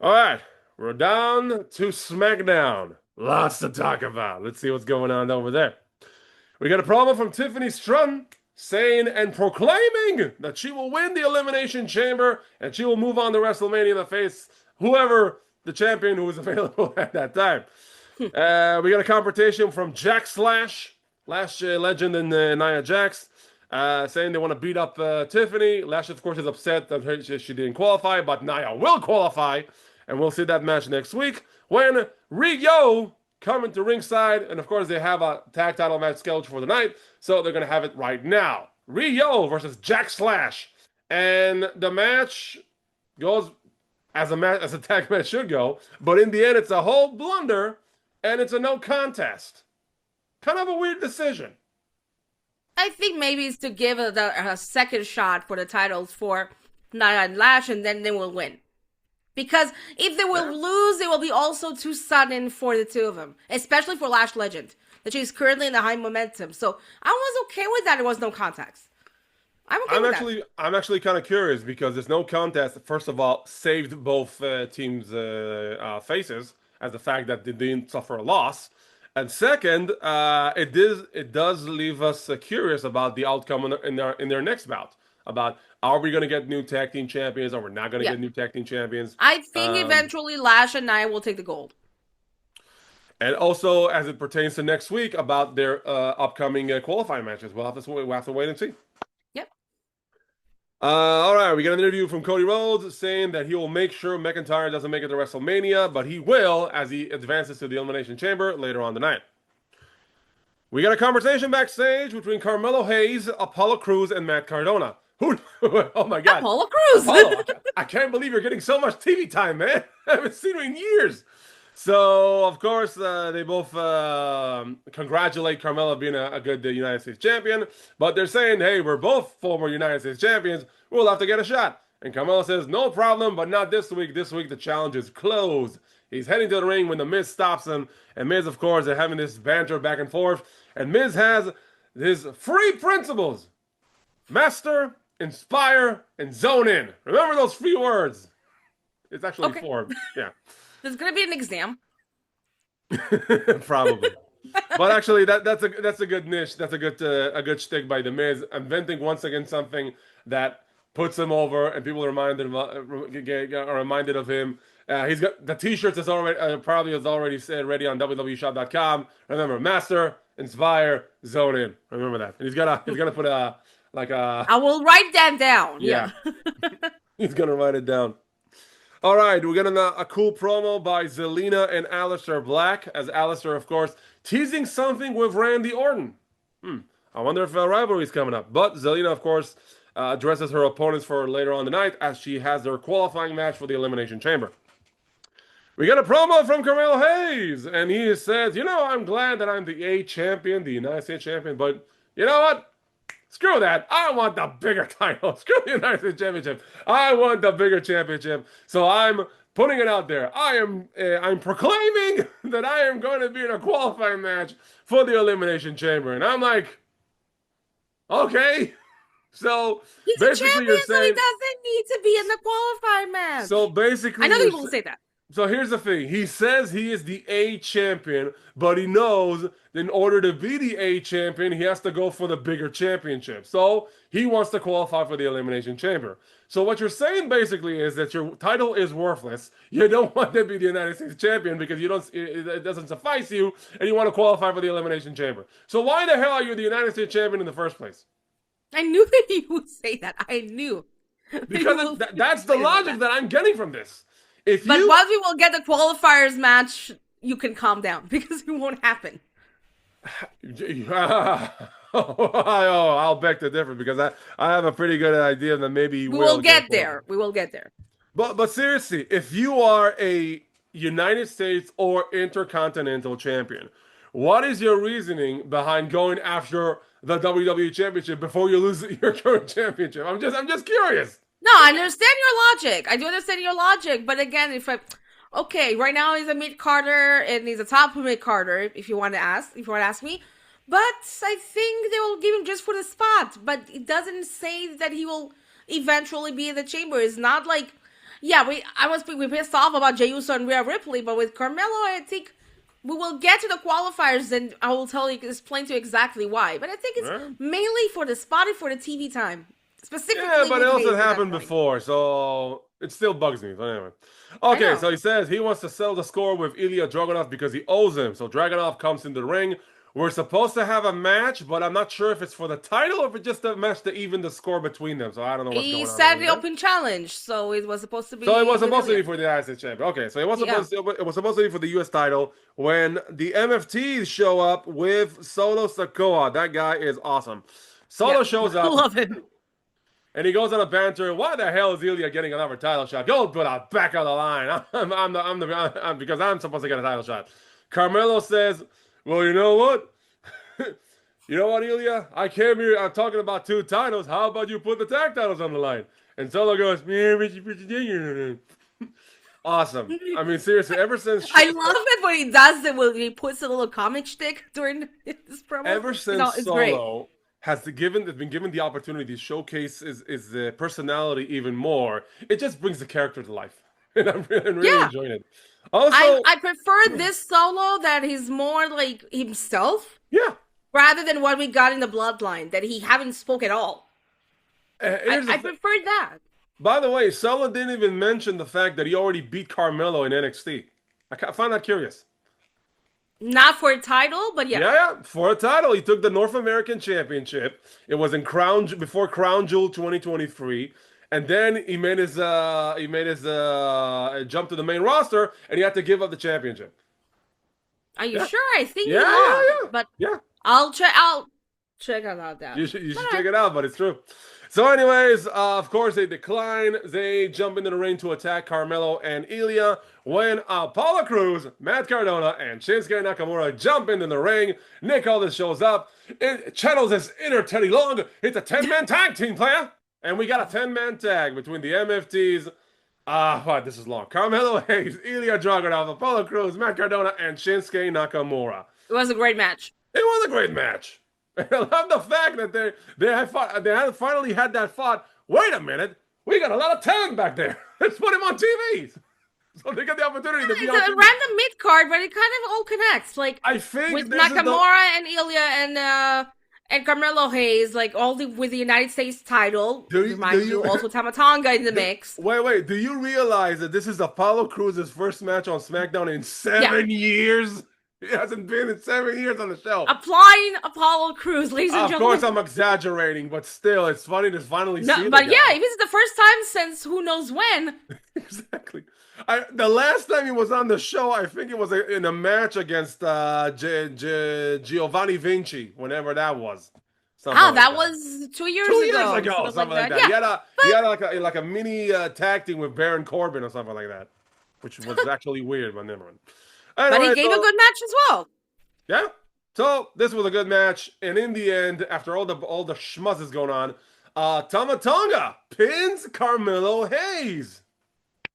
All right, we're down to Smackdown. Lots to talk about. Let's see what's going on over there. We got a promo from Tiffany Stratton saying and proclaiming that she will win the Elimination Chamber and she will move on to WrestleMania to face whoever the champion who is available at that time. We got a confrontation from Jack Slash, Lash legend, and Nia Jax, saying they want to beat up Tiffany. Lash, of course, is upset that she didn't qualify, but Nia will qualify, and we'll see that match next week when Rio coming to ringside, and of course they have a tag title match scheduled for the night, so they're going to have it right now. Rio versus Jack Slash, and the match goes as a tag match should go, but in the end it's a whole blunder, and it's a no contest. Kind of a weird decision. I think maybe it's to give a second shot for the titles for Nia and Lash, and then they will win. Because if they will lose, it will be also too sudden for the two of them. Especially for Lash Legend. That she's currently in the high momentum. So I was okay with that. It was no contest. I'm actually kind of curious because there's no contest. First of all, saved both teams' faces as the fact that they didn't suffer a loss. And second, it does leave us curious about the outcome in their next bout. About, are we going to get new tag team champions, or we're not going to get new tag team champions? I think eventually Lash and Nia will take the gold. And also, as it pertains to next week, about their upcoming qualifying matches, we'll have to wait and see. Yep. All right, we got an interview from Cody Rhodes saying that he will make sure McIntyre doesn't make it to WrestleMania, but he will as he advances to the Elimination Chamber later on tonight. We got a conversation backstage between Carmelo Hayes, Apollo Crews, and Matt Cardona. Oh my God. Apollo Crews. I can't believe you're getting so much TV time, man. I haven't seen you in years. So, of course, they both congratulate Carmelo being a good United States champion. But they're saying, hey, we're both former United States champions. We'll have to get a shot. And Carmelo says, no problem, but not this week. This week, the challenge is closed. He's heading to the ring when the Miz stops him. And Miz, of course, they're having this banter back and forth. And Miz has his 3 principles. Master, inspire, and zone in. Remember those 3 words. It's actually 4. Yeah. There's gonna be an exam. Probably. But actually, that's a good niche. That's a good shtick by the Miz, inventing once again something that puts him over, and people are reminded of him. He's got the T-shirts is already probably is already said ready on www.shop.com. Remember, master, inspire, zone in. Remember that. And he's gonna put a. I will write that down. Yeah. He's going to write it down. All right. We're getting a cool promo by Zelina and Aleister Black, as Aleister, of course, teasing something with Randy Orton. I wonder if a rivalry is coming up. But Zelina, of course, addresses her opponents for later on tonight as she has their qualifying match for the Elimination Chamber. We got a promo from Carmelo Hayes, and he says, I'm glad that I'm the champion, the United States champion, but you know what? Screw that. I want the bigger title. Screw the United States Championship. I want the bigger championship. So I'm putting it out there. I'm proclaiming that I am going to be in a qualifying match for the Elimination Chamber. And I'm like, okay. So he's basically a champion, so he doesn't need to be in the qualifying match. So basically, I know people will say that. So here's the thing. He says he is the A champion, but he knows that in order to be the A champion, he has to go for the bigger championship. So he wants to qualify for the Elimination Chamber. So what you're saying basically is that your title is worthless. You don't want to be the United States champion because it doesn't suffice you, and you want to qualify for the Elimination Chamber. So why the hell are you the United States champion in the first place? I knew that you would say that. I knew. Because that's the logic that I'm getting from this. But once we will get the qualifiers match, you can calm down because it won't happen. I'll beg to differ because I have a pretty good idea that maybe we will get there. We will get there. But seriously, if you are a United States or Intercontinental champion, what is your reasoning behind going after the WWE Championship before you lose your current championship? I'm just curious. No, I understand your logic. I do understand your logic, but again, right now he's a mid-carder and he's a top mid-carder, if you want to ask me. But I think they will give him just for the spot. But it doesn't say that he will eventually be in the chamber. It's not like, we pissed off about Jey Uso and Rhea Ripley, but with Carmelo, I think we will get to the qualifiers and I will explain to you exactly why. But I think it's mainly for the spot and for the TV time. Specifically, yeah, but it also happened before, so it still bugs me. But anyway. Okay, so he says he wants to settle the score with Ilya Dragunov because he owes him. So Dragunov comes in the ring. We're supposed to have a match, but I'm not sure if it's for the title or if it's just a match to even the score between them. So I don't know what's going on. He said the open challenge, so it was supposed to be. So it was supposed to be for the United States champion. Okay, so it was supposed to be for the U.S. title when the MFTs show up with Solo Sikoa. That guy is awesome. Solo shows up. Love him. And he goes on a banter. Why the hell is Ilya getting another title shot? Go put a back on the line. Because I'm supposed to get a title shot. Carmelo says, "Well, you know what? You know what, Ilya? I came here. I'm talking about 2 titles. How about you put the tag titles on the line?" And Solo goes, awesome. I mean, seriously, ever since I love it when he does it. When he puts a little comic stick during this promo. Ever since Solo has been given the opportunity to showcase his personality even more, it just brings the character to life, and I'm really enjoying it. Also, I prefer this Solo that he's more like himself, rather than what we got in the Bloodline that he haven't spoke at all. I prefer that. By the way, Solo didn't even mention the fact that he already beat Carmelo in NXT. I find that curious. Not for a title, but yeah, for a title. He took the North American Championship. It was in before Crown Jewel 2023, and then he made his jump to the main roster, and he had to give up the championship. Are you sure? I think he lost, but I'll check it out. You should check it out, but it's true. So anyways, of course, they decline. They jump into the ring to attack Carmelo and Ilya when Apollo Crews, Matt Cardona, and Shinsuke Nakamura jump into the ring. Nick Aldis shows up. It channels his inner Teddy Long. It's a 10-man tag team, player. And we got a 10-man tag between the MFTs. This is long. Carmelo Hayes, Ilya Dragunov, Apollo Crews, Matt Cardona, and Shinsuke Nakamura. It was a great match. It was a great match. I love the fact that they had finally had that thought. Wait a minute, we got a lot of talent back there. Let's put him on TV. So they get the opportunity to be on TV. It's a random mid card, but it kind of all connects. Like I think with Nakamura and Ilya and Carmelo Hayes, like with the United States title. Remind you also Tama Tonga in the mix. Wait. Do you realize that this is Apollo Crews' first match on SmackDown in 7 years? He hasn't been in 7 years on the show. Applying Apollo Crews, ladies and gentlemen. Of course, I'm exaggerating, but still, it's funny to finally see it. But if it's the first time since who knows when. Exactly. The last time he was on the show, I think it was in a match against Giovanni Vinci, whenever that was. That was 2 years ago. 2 years ago, something like that. He had like a mini tag team with Baron Corbin or something like that, which was actually weird, but never mind. Anyway, but he gave a good match as well. Yeah. So this was a good match, and in the end, after all the schmuzz is going on, Tama Tonga pins Carmelo Hayes.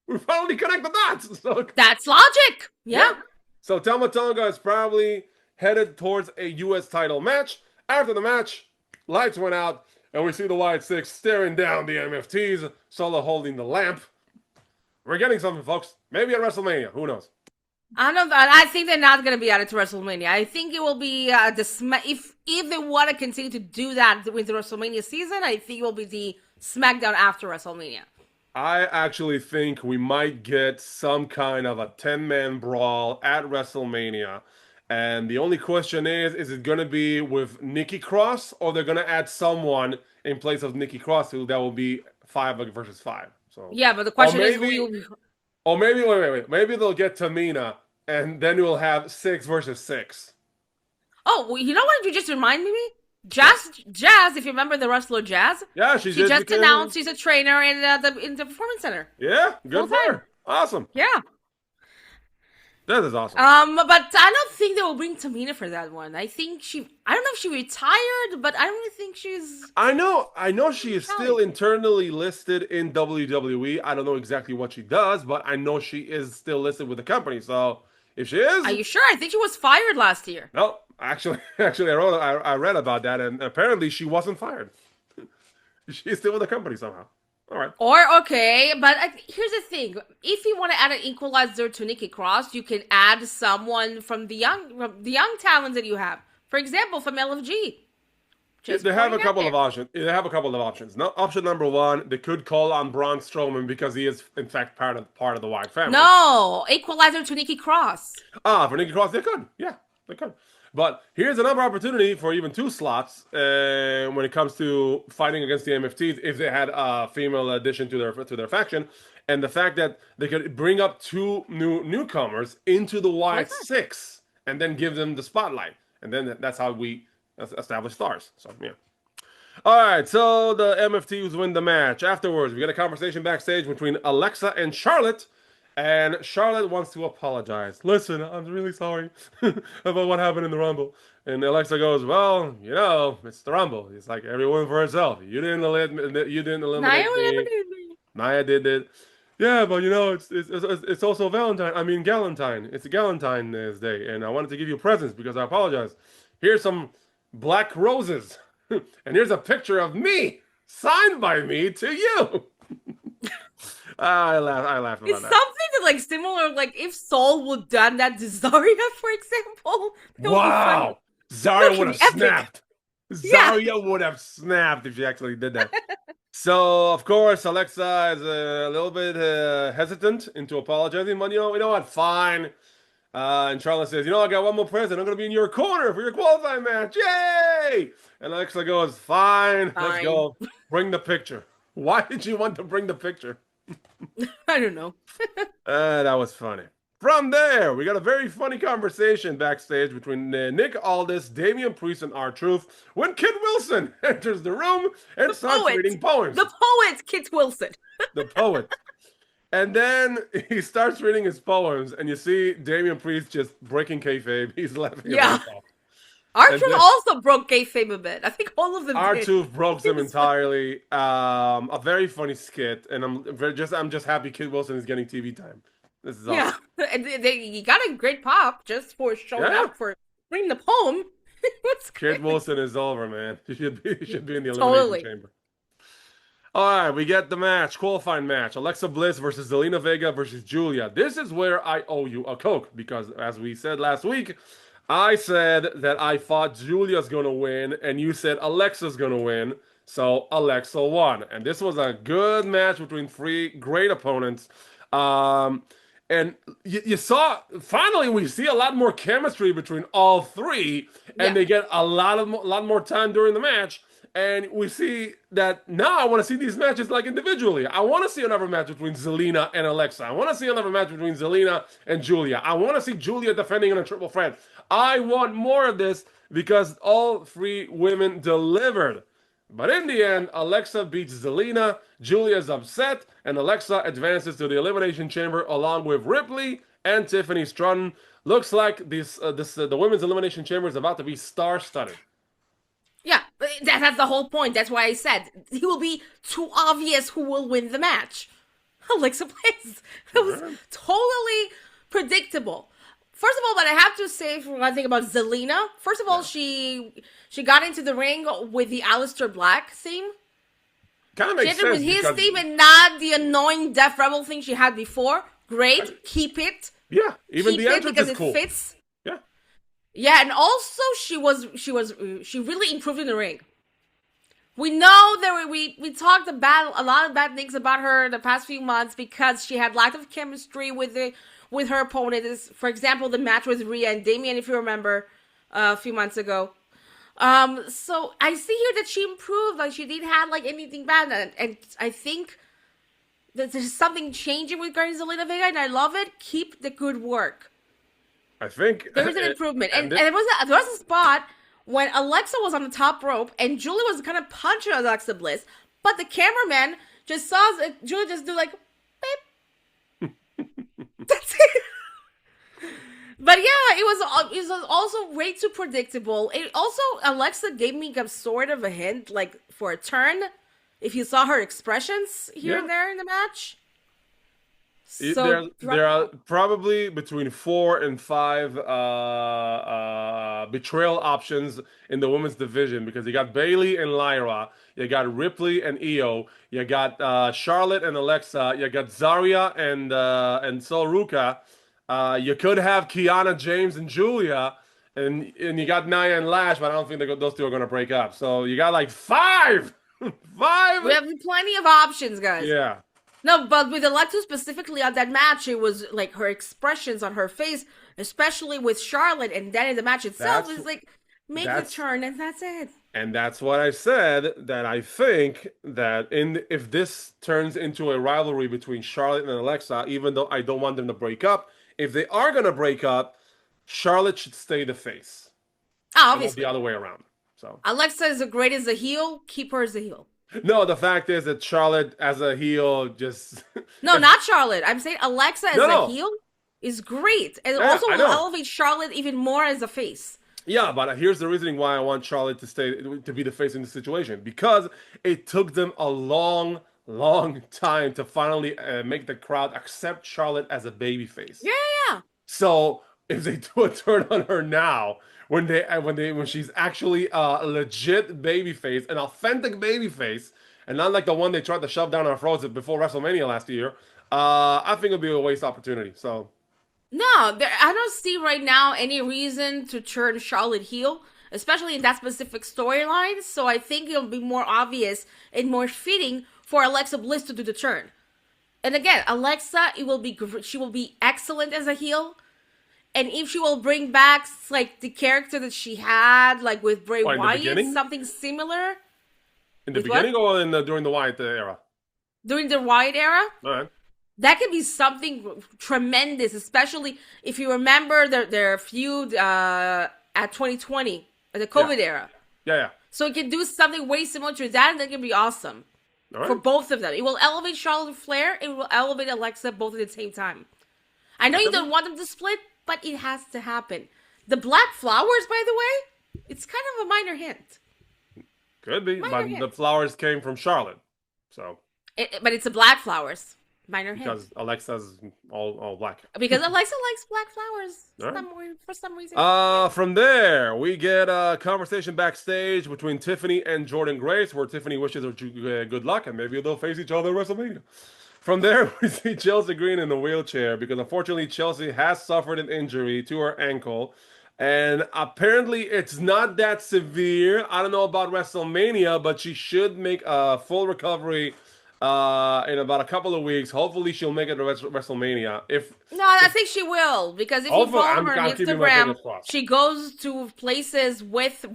We finally connect the dots. So, that's logic. Yeah. So Tama Tonga is probably headed towards a U.S. title match. After the match, lights went out, and we see the White Six staring down the MFTs, Solo holding the lamp. We're getting something, folks. Maybe at WrestleMania. Who knows? I think they're not going to be added to WrestleMania. I think it will be if they want to continue to do that with the WrestleMania season, I think it will be the SmackDown after WrestleMania. I actually think we might get some kind of a 10-man brawl at WrestleMania. And the only question is it going to be with Nikki Cross, or they're going to add someone in place of Nikki Cross that will be 5 versus 5? So yeah, but the question is or maybe wait. Maybe they'll get Tamina, and then we'll have 6 versus 6. Oh, well, you know what? You just reminded me. Jazz, if you remember the wrestler Jazz. Yeah, she just announced she's a trainer in the Performance Center. Yeah, good for her. Awesome. Yeah. That is awesome. But I don't think they will bring Tamina for that one. I don't know if she retired, but I don't really think she's... I know she is still internally listed in WWE. I don't know exactly what she does, but I know she is still listed with the company. So if she is... Are you sure? I think she was fired last year. No, actually, I read about that, and apparently she wasn't fired. She's still with the company somehow. All right. But here's the thing: if you want to add an equalizer to Nikki Cross, you can add someone from the young talent that you have. For example, from LFG. They have a couple of options. Now, option number one, they could call on Braun Strowman because he is in fact part of the Wyatt family. No, equalizer to Nikki Cross. For Nikki Cross, they could. Yeah, they could. But here's another opportunity for even 2 slots when it comes to fighting against the MFTs if they had a female addition to their faction, and the fact that they could bring up 2 newcomers into the Wyatt 6 and then give them the spotlight, and then that's how we establish stars. So yeah. All right, so the MFTs win the match. Afterwards, we get a conversation backstage between Alexa and Charlotte. And Charlotte wants to apologize. Listen, I'm really sorry about what happened in the Rumble. And Alexa goes, well, it's the Rumble. It's like everyone for herself. You didn't eliminate me. Nia did it. Yeah, but it's also Galentine. It's Galentine's Day. And I wanted to give you presents because I apologize. Here's some black roses. And here's a picture of me, signed by me to you. I laughed about that. It's something similar, if Saul would done that to Zarya, for example. Wow! Zarya would have snapped. Zarya would have snapped if she actually did that. So, of course, Alexa is a little bit hesitant into apologizing, but you know what? Fine. And Charlotte says, I got one more present. I'm going to be in your corner for your qualifying match. Yay! And Alexa goes, fine. Let's go. Bring the picture. Why did you want to bring the picture? I don't know. That was funny. From there, we got a very funny conversation backstage between Nick Aldis, Damian Priest, and R-Truth when Kit Wilson enters the room and starts reading poems. The poet, Kit Wilson. The poet. And then he starts reading his poems, and you see Damian Priest just breaking kayfabe. He's laughing at himself. R-Truth also broke kayfabe a bit. I think all of them did. R-Truth broke them entirely. A very funny skit, and I'm just happy Kit Wilson is getting TV time. This is awesome. Yeah, and he got a great pop just for showing up for reading the poem. Kit Wilson is over, man. He should be in the elimination chamber. All right, we get the match, qualifying match. Alexa Bliss versus Zelina Vega versus Julia. This is where I owe you a Coke because, as we said last week, I said that I thought Julia's going to win, and you said Alexa's going to win, so Alexa won. And this was a good match between 3 great opponents. And you saw, finally, we see a lot more chemistry between all 3, and they get a lot more time during the match. And we see that now I want to see these matches individually. I want to see another match between Zelina and Alexa. I want to see another match between Zelina and Julia. I want to see Julia defending in a triple threat. I want more of this because all 3 women delivered. But in the end, Alexa beats Zelina, Julia's upset, and Alexa advances to the Elimination Chamber along with Ripley and Tiffany Stratton. Looks like the Women's Elimination Chamber is about to be star-studded. Yeah, that's the whole point. That's why I said it will be too obvious who will win the match. Alexa Bliss. It was totally predictable. First of all, but I have to say for one thing about Zelina. First of all, she got into the ring with the Aleister Black theme. Kind of makes sense. With his theme and not the annoying Death Rebel thing she had before. great. Keep it. Yeah, even the entrance because is cool. It fits. Yeah. Yeah, and also she really improved in the ring. We know that we talked about a lot of bad things about her the past few months because she had lack of chemistry with her opponent. For example, the match with Rhea and Damian, if you remember, a few months ago. So I see here that she improved. Like, she didn't have like anything bad, and I think that there's something changing with Guardians of Zelina Vega, and I love it. Keep the good work. I think there's an improvement, and there was a spot when Alexa was on the top rope and Julie was kind of punching Alexa Bliss, but the cameraman just saw Julie just do like, beep. That's it. But yeah, it was also way too predictable. It also, Alexa gave me sort of a hint, like, for a turn, if you saw her expressions here and there in the match. So there are probably between 4 and 5 betrayal options in the women's division, because you got Bayley and Lyra, you got Ripley and Io, you got Charlotte and Alexa, you got Zarya and Sol Ruka. You could have Kiana James and Julia, and you got Nia and Lash, but I don't think those two are going to break up. So you got like 5! 5! We have plenty of options, guys. Yeah. No, but with Alexa specifically on that match, it was like her expressions on her face, especially with Charlotte, and then in the match itself, it's like, make the turn, and that's it. And that's what I said, that I think that if this turns into a rivalry between Charlotte and Alexa, even though I don't want them to break up, if they are going to break up, Charlotte should stay the face. Obviously. The other way around. So Alexa is great as a heel. Keep her as a heel. No, the fact is that Charlotte as a heel just... No, not Charlotte. I'm saying Alexa as a heel is great. And also will elevate Charlotte even more as a face. Yeah, but here's the reasoning why I want Charlotte to be the face in this situation. Because it took them a long time to finally make the crowd accept Charlotte as a babyface. Yeah. So if they do a turn on her now, when she's actually a legit babyface, an authentic babyface, and not like the one they tried to shove down our throats before WrestleMania last year, I think it'll be a waste opportunity. So no, I don't see right now any reason to turn Charlotte heel, especially in that specific storyline. So I think it'll be more obvious and more fitting for Alexa Bliss to do the turn. And again, Alexa, she will be excellent as a heel. And if she will bring back like the character that she had, like with Bray Wyatt, something similar. In the beginning or during the Wyatt era? During the Wyatt era? All right. That could be something tremendous, especially if you remember their feud at 2020, the COVID era. Yeah. So it can do something way similar to that, and that can be awesome. Right. For both of them. It will elevate Charlotte Flair, and it will elevate Alexa both at the same time. I know you don't want them to split, but it has to happen. The black flowers, by the way, it's kind of a minor hint. Could be, but the flowers came from Charlotte, so. But it's the black flowers. Minor hint. Because Alexa's all black. Because Alexa likes black flowers for some reason. From there, we get a conversation backstage between Tiffany and Jordan Grace, where Tiffany wishes her good luck, and maybe they'll face each other at WrestleMania. From there, we see Chelsea Green in the wheelchair, because unfortunately Chelsea has suffered an injury to her ankle, and apparently it's not that severe. I don't know about WrestleMania, but she should make a full recovery in about a couple of weeks. Hopefully she'll make it to WrestleMania. I think she will, because if you follow her on Instagram, she goes to places with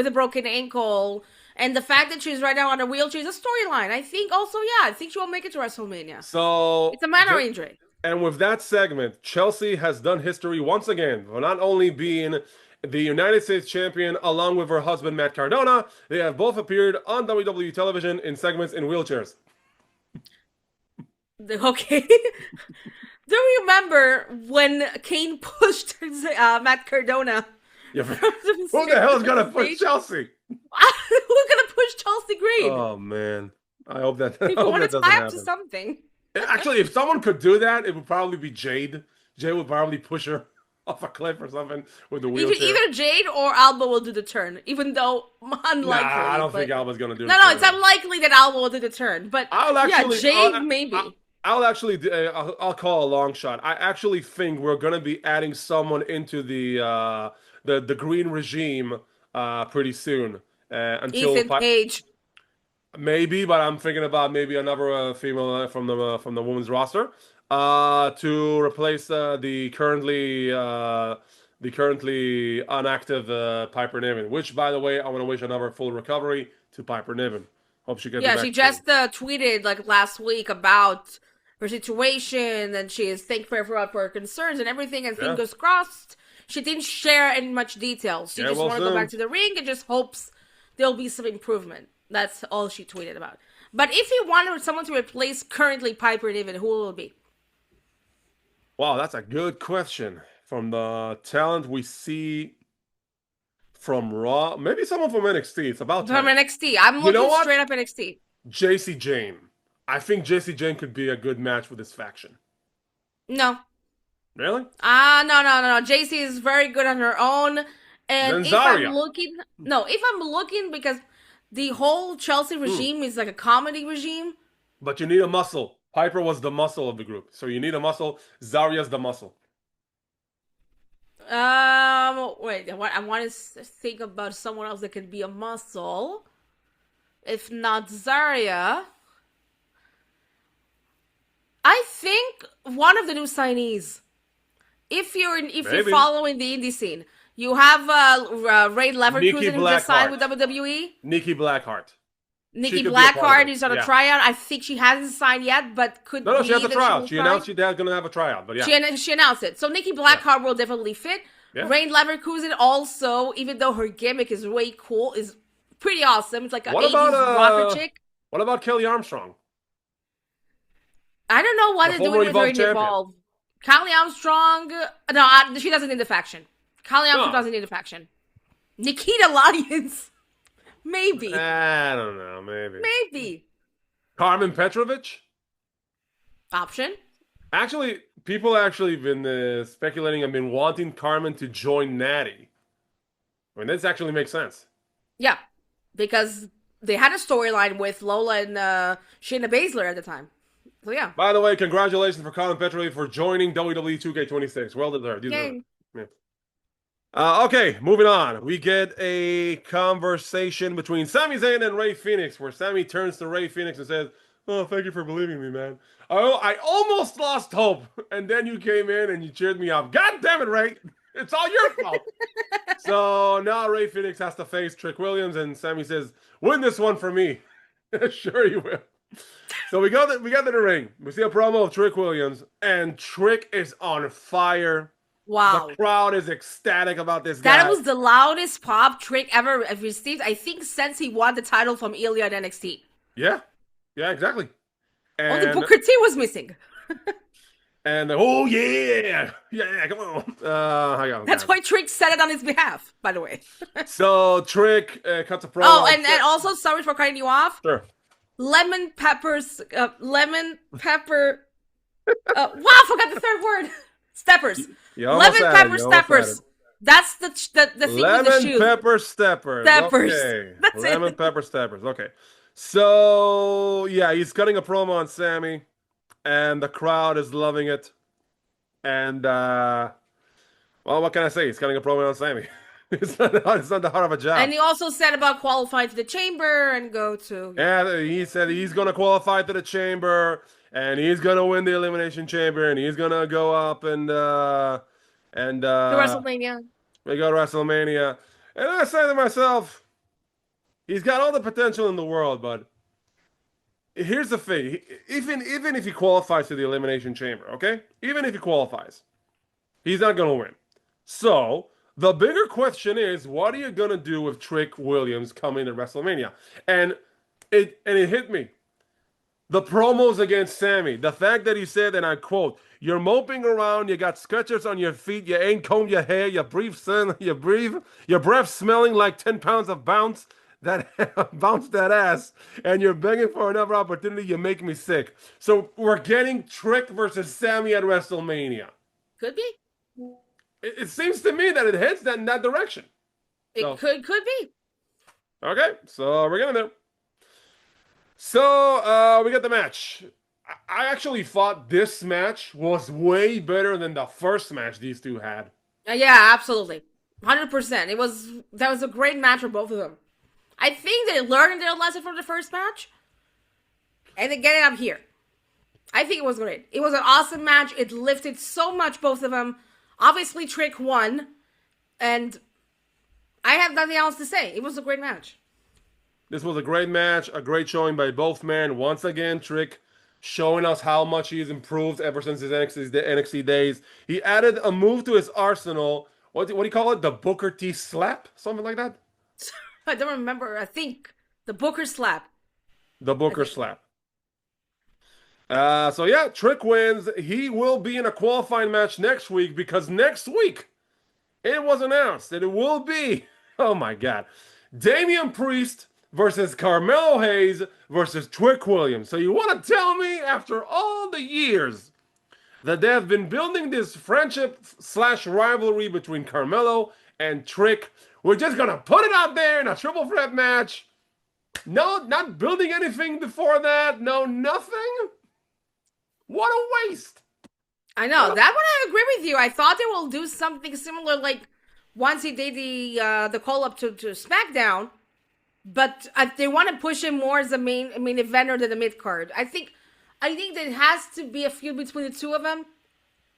a broken ankle, and the fact that she's right now on a wheelchair is a storyline. I think also, I think she will make it to WrestleMania. So it's a minor injury. And with that segment, Chelsea has done history once again for not only being the United States champion along with her husband, Matt Cardona. They have both appeared on WWE television in segments in wheelchairs. Okay. Do you remember when Kane pushed Matt Cardona? Yeah, who the hell is going to push Chelsea? Who's going to push Chelsea Green? Oh, man. I hope that doesn't happen. To something. Actually, if someone could do that, it would probably be Jade. Jade would probably push her off a cliff or something with the wheelchair. Either Jade or Alba will do the turn, even though unlikely. I don't think Alba's going to do it. No, it's unlikely that Alba will do the turn. But Jade maybe. I'll call a long shot. I actually think we're gonna be adding someone into the green regime pretty soon. Until Ethan Page. maybe, but I'm thinking about maybe another female from the women's roster to replace the currently inactive Piper Niven. Which, by the way, I want to wish another full recovery to Piper Niven. Hope she gets Yeah, back she soon. just tweeted like last week about her situation, and she is thankful for her concerns and everything, and Yeah, fingers crossed. She didn't share in much details. She yeah, just well wanted to go back soon. to the ring and just hopes there'll be some improvement. That's all she tweeted about. But if you wanted someone to replace currently Piper Niven, who will it be? Wow, that's a good question. From the talent we see from Raw, maybe someone from NXT. It's about From time. NXT. I'm You know looking what? straight up NXT. JC Jane. I think JC Jane could be a good match with this faction. No. Really? No. JC is very good on her own. And Then if I'm Zarya. looking, no, if I'm looking because the whole Chelsea regime is like a comedy regime. But you need a muscle. Piper was the muscle of the group. So you need a muscle. Zarya's the muscle. Wait, I want to think about someone else that could be a muscle. If not Zarya, I think one of the new signees. If you're following the indie scene, you have Ray Leverkusen who just signed with WWE. Nikki Blackheart. Nikki Blackheart is on a tryout. I think she hasn't signed yet, but could No, be she has a that tryout. she She announced she's going to have a tryout, but yeah. She announced it. So Nikki Blackheart will definitely fit. Yeah. Rain Leverkusen also, even though her gimmick is way cool, is pretty awesome. It's like an 80s rocker chick. What about Kelly Armstrong? I don't know what they're doing with her in Evolve. Kelly Armstrong, no, she doesn't need the faction. Kelly Armstrong doesn't need the faction. Nikita Lyons, maybe. I don't know, Maybe. Carmen Petrovich? Option. Actually, people been speculating and been wanting Carmen to join Natty. I mean, this actually makes sense. Yeah, because they had a storyline with Lola and Shayna Baszler at the time. So yeah. By the way, congratulations for Carmen Petrovich for joining WWE 2K26. Well deserved. Yay. Yeah. Okay, moving on. We get a conversation between Sami Zayn and Rey Fenix, where Sami turns to Rey Fenix and says, "Oh, thank you for believing me, man. I almost lost hope, and then you came in and you cheered me up. God damn it, Rey! It's all your fault." So now Rey Fenix has to face Trick Williams, and Sami says, "Win this one for me." Sure you will. So we got to the ring. We see a promo of Trick Williams, and Trick is on fire. Wow. The crowd is ecstatic about this guy. That was the loudest pop Trick ever received, I think, since he won the title from Ilya at NXT. Yeah, exactly. And only Booker T was missing. And oh yeah, come on. That's why Trick said it on his behalf, by the way. So Trick cuts a promo. Oh, and also, sorry for cutting you off. Sure. Lemon pepper. Wow, I forgot the third word. Steppers. Lemon pepper steppers. That's the thing with the shoes. Lemon pepper steppers. Okay. That's Lemon pepper steppers. Okay. So yeah, he's cutting a promo on Sami, and the crowd is loving it. And well, what can I say? He's cutting a promo on Sami. It's not the hard of a job. And he also said about qualifying to the chamber and go to. Yeah, he said he's gonna qualify to the chamber, and he's gonna win the elimination chamber, and he's gonna go up and to WrestleMania. We go to WrestleMania, and I say to myself, he's got all the potential in the world, but here's the thing: even if he qualifies to the elimination chamber, okay, even if he qualifies, he's not gonna win. So the bigger question is, what are you gonna do with Trick Williams coming to WrestleMania? And it hit me. The promos against Sami, the fact that he said, and I quote, "You're moping around, you got scratches on your feet, you ain't combed your hair, your breath smelling like 10 pounds of bounce that ass, and you're begging for another opportunity, you make me sick." So we're getting Trick versus Sami at WrestleMania. Could be. It seems to me that it heads in that direction. It could be. Okay, so we're getting there. So we get the match. I actually thought this match was way better than the first match these two had. Yeah, absolutely. 100%. That was a great match for both of them. I think they learned their lesson from the first match, and they get it up here. I think it was great. It was an awesome match. It lifted so much, both of them. Obviously, Trick won, and I have nothing else to say. It was a great match. This was a great match, a great showing by both men. Once again, Trick showing us how much he's improved ever since his NXT days. He added a move to his arsenal. What do you call it? The Booker T slap? Something like that? I don't remember. I think the Booker slap. The Booker slap. So yeah, Trick wins. He will be in a qualifying match next week because next week it was announced that it will be, oh my God, Damian Priest versus Carmelo Hayes versus Trick Williams. So you want to tell me after all the years that they have been building this friendship / rivalry between Carmelo and Trick, we're just going to put it out there in a triple threat match? No, not building anything before that. No, nothing. What a waste. I know. That one I agree with you. I thought they will do something similar like once he did the call up to Smackdown. But they want to push him more as the main eventer than the mid card. I think there has to be a feud between the two of them,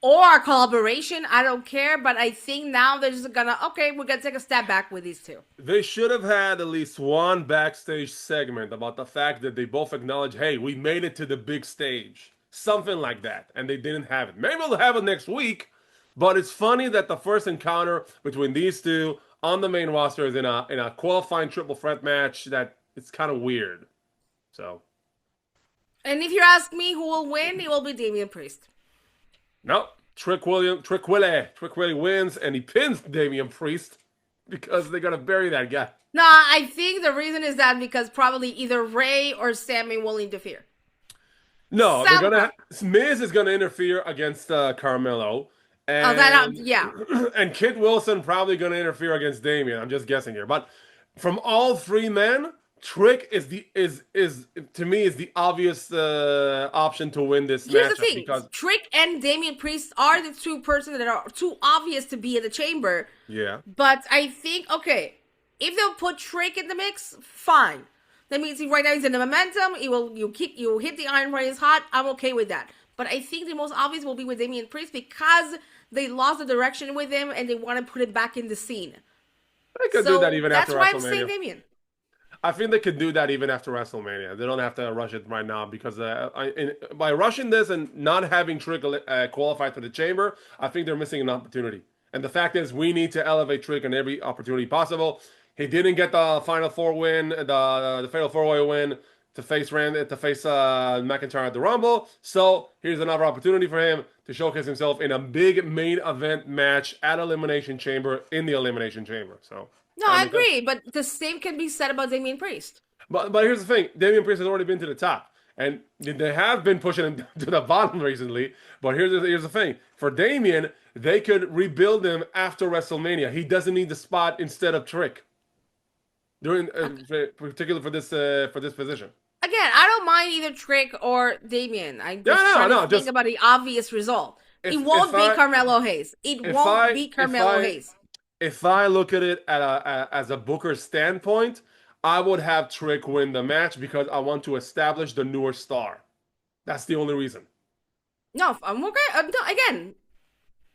or a collaboration. I don't care, but I think now they're just we're gonna take a step back with these two. They should have had at least one backstage segment about the fact that they both acknowledge, hey, we made it to the big stage, something like that, and they didn't have it. Maybe they'll have it next week, but it's funny that the first encounter between these two on the main roster is in a qualifying triple threat match. That it's kind of weird. So, and if you ask me who will win, it will be Damian Priest. No, Trick Willie wins and he pins Damian Priest because they're gonna bury that guy. No, I think the reason is that because probably either Ray or Sammy will interfere. No, Miz is gonna interfere against Carmelo. And, and Kit Wilson probably going to interfere against Damian. I'm just guessing here, but from all three men, Trick is to me the obvious option to win this match. Here's the thing: because Trick and Damian Priest are the two persons that are too obvious to be in the chamber. Yeah. But I think if they'll put Trick in the mix, fine. That means right now he's in the momentum. You hit the iron while it's hot. I'm okay with that. But I think the most obvious will be with Damian Priest because they lost the direction with him and they want to put it back in the scene. They could do that even after WrestleMania. That's why I'm saying Damian. I think they could do that even after WrestleMania. They don't have to rush it right now because by rushing this and not having Trick qualified for the chamber, I think they're missing an opportunity. And the fact is, we need to elevate Trick in every opportunity possible. He didn't get the Final Four win, the Fatal 4-Way win to face McIntyre at the Rumble. So here's another opportunity for him to showcase himself in a big main event match at Elimination Chamber in the Elimination Chamber. So no, I agree, but the same can be said about Damian Priest. But here's the thing: Damian Priest has already been to the top, and they have been pushing him to the bottom recently. But here's the thing: for Damian, they could rebuild him after WrestleMania. He doesn't need the spot instead of Trick. Particularly for this position. Again, I don't mind either Trick or Damian. I just think about the obvious result. It won't be Carmelo Hayes. It won't be Carmelo Hayes. If I look at it as a Booker standpoint, I would have Trick win the match because I want to establish the newer star. That's the only reason. No, I'm okay. No, again,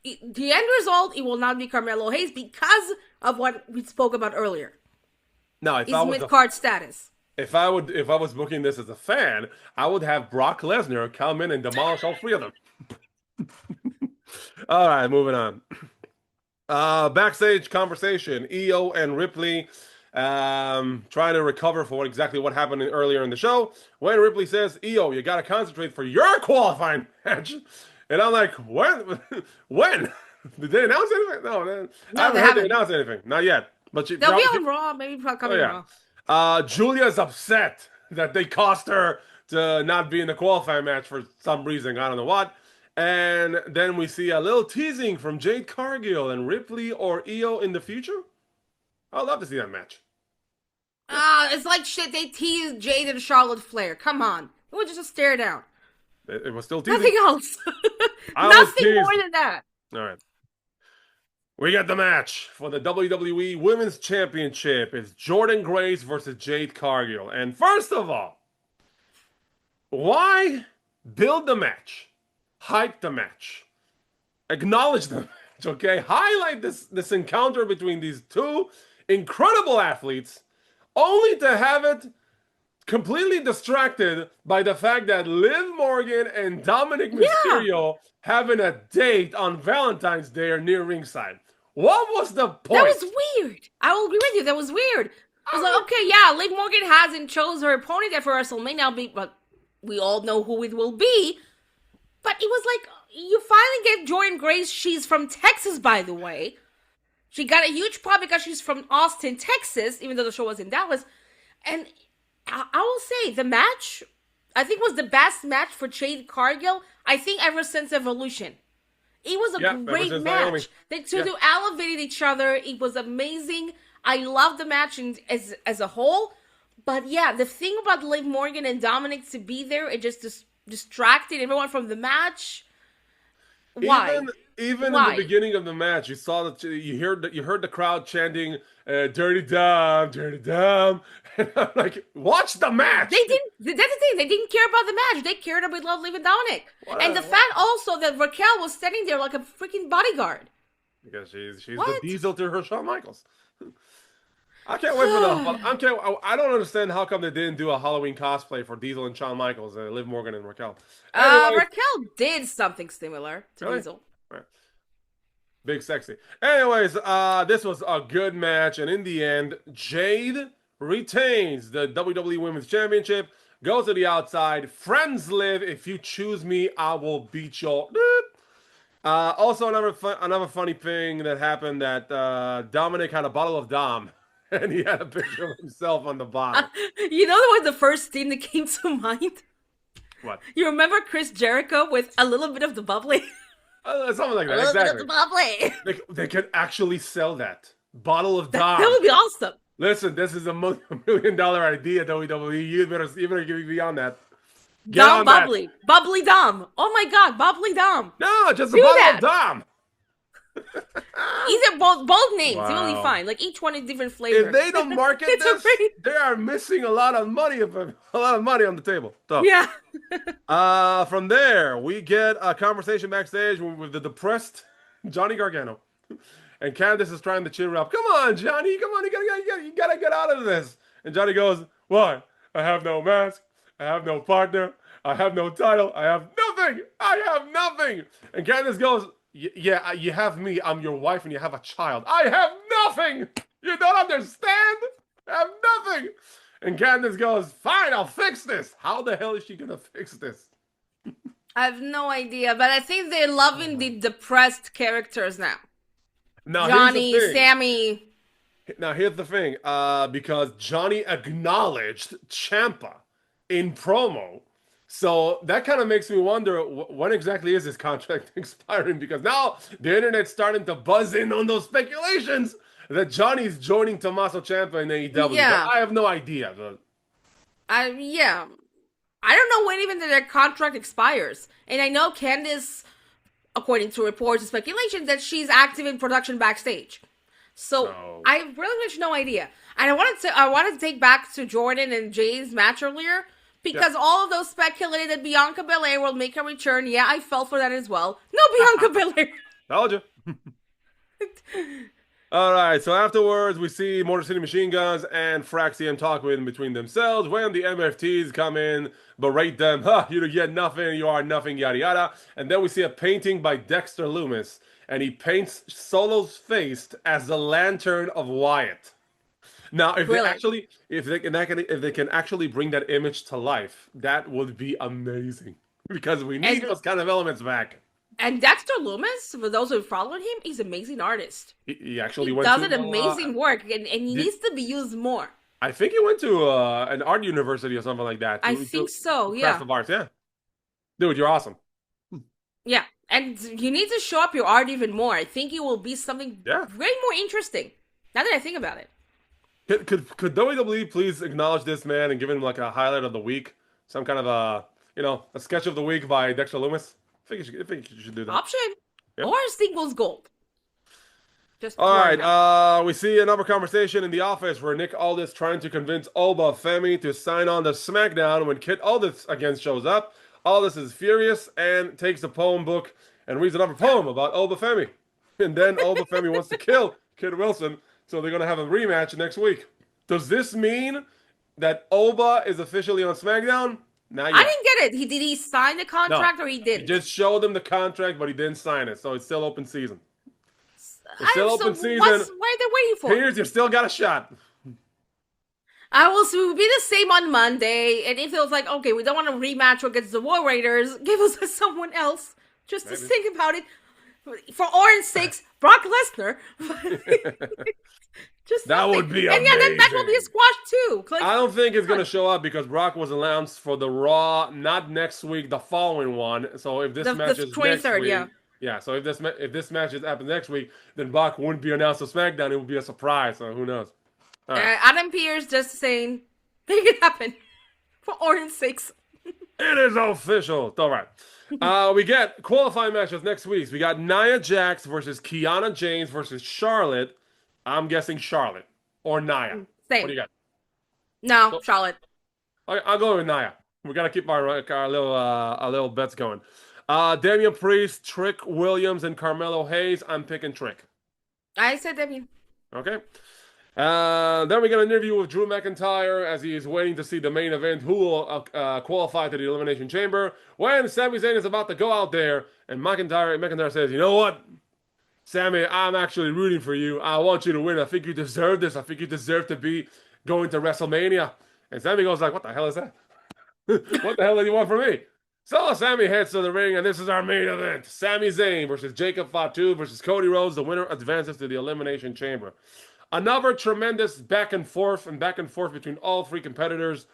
the end result, it will not be Carmelo Hayes because of what we spoke about earlier. No, if I was mid-card status. If I was booking this as a fan, I would have Brock Lesnar come in and demolish all three of them. All right, moving on. Backstage conversation. EO and Ripley trying to recover for exactly what happened earlier in the show. When Ripley says, EO, you got to concentrate for your qualifying match. And I'm like, when? Did they announce anything? No, I haven't heard they announce anything. Not yet. But they'll be on Raw, maybe coming Raw. Julia's upset that they cost her to not be in the qualifying match for some reason. I don't know what. And then we see a little teasing from Jade Cargill and Ripley or EO in the future. I'd love to see that match. It's like shit. They teased Jade and Charlotte Flair. Come on. It was just a stare down. It was still teasing. Nothing else. Nothing more than that. All right. We got the match for the WWE Women's Championship. It's Jordynne Grace versus Jade Cargill. And first of all, why build the match? Hype the match. Acknowledge the match, okay? Highlight this encounter between these two incredible athletes, only to have it completely distracted by the fact that Liv Morgan and Dominic Mysterio having a date on Valentine's Day or near ringside. What was the point? That was weird. I will agree with you. That was weird. I was like, okay, yeah, Liv Morgan hasn't chose her opponent yet for WrestleMania, but we all know who it will be. But it was like, you finally gave Jordynne Grace, she's from Texas, by the way. She got a huge pop because she's from Austin, Texas, even though the show was in Dallas. And I will say, the match, I think was the best match for Jade Cargill, I think ever since Evolution. It was a great match. They two elevated each other. It was amazing. I loved the match as a whole. But yeah, the thing about Liv Morgan and Dominic to be there, it just distracted everyone from the match. Why? Even in the beginning of the match, you saw that you heard the crowd chanting "Dirty Dom, Dirty Dom," and I'm like, watch the match. They didn't. That's the thing. They didn't care about the match. They cared about Love, Liv, and Dominic. And the fact also that Raquel was standing there like a freaking bodyguard. Because she's the Diesel to her Shawn Michaels. I can't wait for the. I don't understand how come they didn't do a Halloween cosplay for Diesel and Shawn Michaels, Liv Morgan and Raquel. Anyway, Raquel did something similar to Diesel. Right. Big sexy. Anyways, this was a good match, and in the end, Jade retains the WWE Women's Championship. Goes to the outside. Friends Liv. If you choose me, I will beat your. Also, another funny thing that happened that Dominic had a bottle of Dom. And he had a picture of himself on the bottom. You know what was the first thing that came to mind? What? You remember Chris Jericho with a little bit of the bubbly? Something like that, a little bit of the bubbly. They can actually sell that. Bottle of Dom. That would be awesome. Listen, this is a $1 million idea, WWE. You better give me on that. Dom bubbly. That. Bubbly Dom. Oh my God, bubbly Dom. No, just a bottle of Dom. Either both names, it will be fine. Like each one is different flavor. If they don't market this, they are missing a lot of money on the table. So, yeah. From there, we get a conversation backstage with the depressed Johnny Gargano, and Candice is trying to cheer her up. Come on, Johnny. Come on, you gotta get out of this. And Johnny goes, "Why? I have no mask. I have no partner. I have no title. I have nothing. I have nothing." And Candice goes, "Yeah, you have me. I'm your wife and you have a child. I have nothing. You don't understand? I have nothing." And Candice goes, "Fine, I'll fix this." How the hell is she going to fix this? I have no idea, but I think they're loving the depressed characters now. Johnny, Sammy. Now, here's the thing. Because Johnny acknowledged Ciampa in promo. So that kind of makes me wonder, when exactly is his contract expiring? Because now the internet's starting to buzz in on those speculations that Johnny's joining Tommaso Ciampa in AEW. Yeah. I have no idea. Yeah. I don't know when even their contract expires. And I know Candice, according to reports and speculation, that she's active in production backstage. So I really have no idea. And I wanted to take back to Jordan and Jay's match earlier. Because all of those speculated that Bianca Belair will make a return. Yeah, I fell for that as well. No Bianca Belair. Told you. All right, so afterwards, we see Motor City Machine Guns and Fraxium talking between themselves when the MFTs come in, berate them. You get nothing, you are nothing, yada yada. And then we see a painting by Dexter Loomis, and he paints Solo's face as the Lantern of Wyatt. Now, if they can actually bring that image to life, that would be amazing, because we need those kind of elements back. And Dexter Loomis, for those who followed him, he's an amazing artist. He actually does amazing work, and he needs to be used more. I think he went to an art university or something like that. I think so, yeah. Craft of Arts, yeah. Dude, you're awesome. Yeah, and you need to show up your art even more. I think it will be something way more interesting, now that I think about it. Could WWE please acknowledge this man and give him like a highlight of the week? Some kind of a sketch of the week by Dexter Loomis. I think you should do that. Option. Yep. Or Singles Gold. Just All throwing it out. right. We see another conversation in the office where Nick Aldis trying to convince Oba Femi to sign on to Smackdown when Kid Aldis again shows up. Aldis is furious and takes the poem book and reads another poem about Oba Femi. And then Oba Femi wants to kill Kid Wilson, so they're going to have a rematch next week. Does this mean that Oba is officially on SmackDown? Not yet. I didn't get it. Did he sign the contract or he didn't? He just showed him the contract, but he didn't sign it, so it's still open season. It's still open season. What are they waiting for? Here's, you still got a shot. I will be the same on Monday, and if it was like, okay, we don't want a rematch against the War Raiders, give us someone else just to think about it. For Orange's sakes, Brock Lesnar. That would be amazing. And that will be a squash too. I don't think it's going to show up because Brock was announced for the Raw, not next week, the following one. So if this match is 23rd, next week, yeah. So if this match is happening next week, then Brock wouldn't be announced on SmackDown. It would be a surprise. So who knows? Right. Adam Pearce just saying, make it happen for Orange's sakes. It is official. All right. We get qualifying matches next week. We got Nia Jax versus Kiana James versus Charlotte. I'm guessing Charlotte or Nia. Same. What do you got? No, Charlotte. I'll go with Nia. We gotta keep our little bets going. Damian Priest, Trick Williams, and Carmelo Hayes. I'm picking Trick. I said Damian. Okay. Then we got an interview with Drew McIntyre as he is waiting to see the main event, who will qualify to the Elimination Chamber. When Sami Zayn is about to go out there, and McIntyre says, "You know what, Sami, I'm actually rooting for you. I want you to win. I think you deserve this. I think you deserve to be going to WrestleMania." And Sami goes like, "What the hell is that? What the hell do you want from me?" So Sami heads to the ring, and this is our main event. Sami Zayn versus Jacob Fatu versus Cody Rhodes. The winner advances to the Elimination Chamber. Another tremendous back and forth between all three competitors.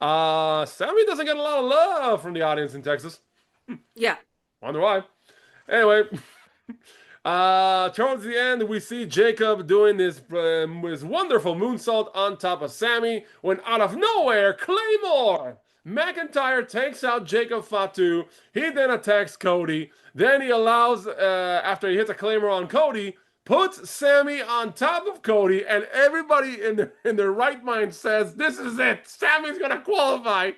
Sami doesn't get a lot of love from the audience in Texas. Yeah. Wonder why. Anyway, towards the end, we see Jacob doing his wonderful moonsault on top of Sami when out of nowhere, Claymore! McIntyre takes out Jacob Fatu. He then attacks Cody. Then he allows, after he hits a Claymore on Cody, puts Sami on top of Cody, and everybody in their right mind says, "This is it. Sami's going to qualify."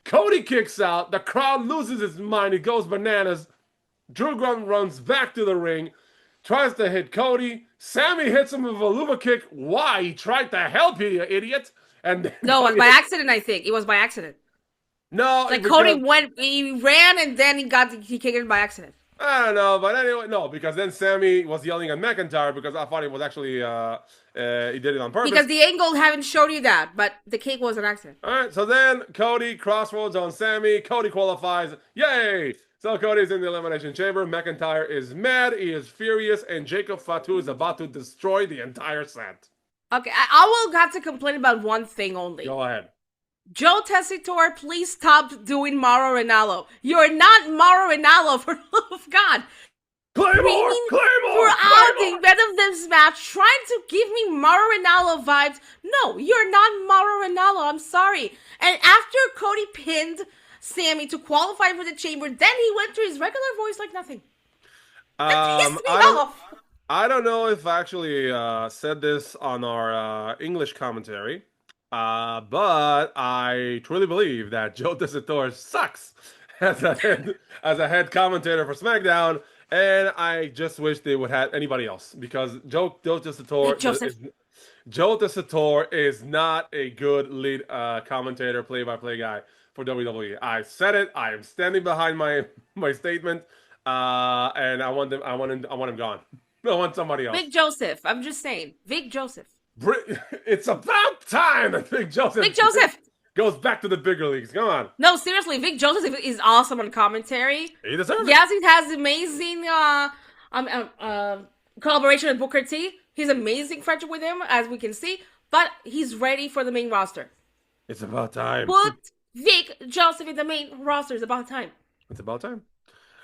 Cody kicks out. The crowd loses its mind. It goes bananas. Drew runs back to the ring, tries to hit Cody. Sami hits him with a luva kick. Why? He tried to help you idiot. And no, it was by accident, I think. It was by accident. No. Like Cody he ran, and then he kicked it by accident. I don't know, but anyway, no, because then Sami was yelling at McIntyre because I thought it was actually, he did it on purpose. Because the angle haven't showed you that, but the kick was an accident. All right, so then Cody crossroads on Sami. Cody qualifies. Yay! So Cody's in the Elimination Chamber. McIntyre is mad. He is furious. And Jacob Fatu is about to destroy the entire set. Okay, I will have to complain about one thing only. Go ahead. Joe Tessitore, please stop doing Mauro Ranallo. You're not Mauro Ranallo, for the love of God. Claymore! Throughout the event of this match, trying to give me Mauro Ranallo vibes. No, you're not Mauro Ranallo. I'm sorry. And after Cody pinned Sami to qualify for the chamber, then he went to his regular voice like nothing. That pissed me off. I don't know if I actually said this on our English commentary. But I truly believe that Joe Tessitore sucks as a head commentator for SmackDown, and I just wish they would have anybody else because Joe Tessitore is not a good lead commentator, play-by-play guy for WWE. I said it. I am standing behind my statement, and I want him gone. I want somebody else. Vic Joseph. I'm just saying, Vic Joseph. It's about time that Vic Joseph goes back to the bigger leagues. Come on. No, seriously, Vic Joseph is awesome on commentary. He deserves it. Yes, he has amazing collaboration with Booker T. He's amazing friendship with him, as we can see. But he's ready for the main roster. It's about time. Put Vic Joseph in the main roster. It's about time. It's about time.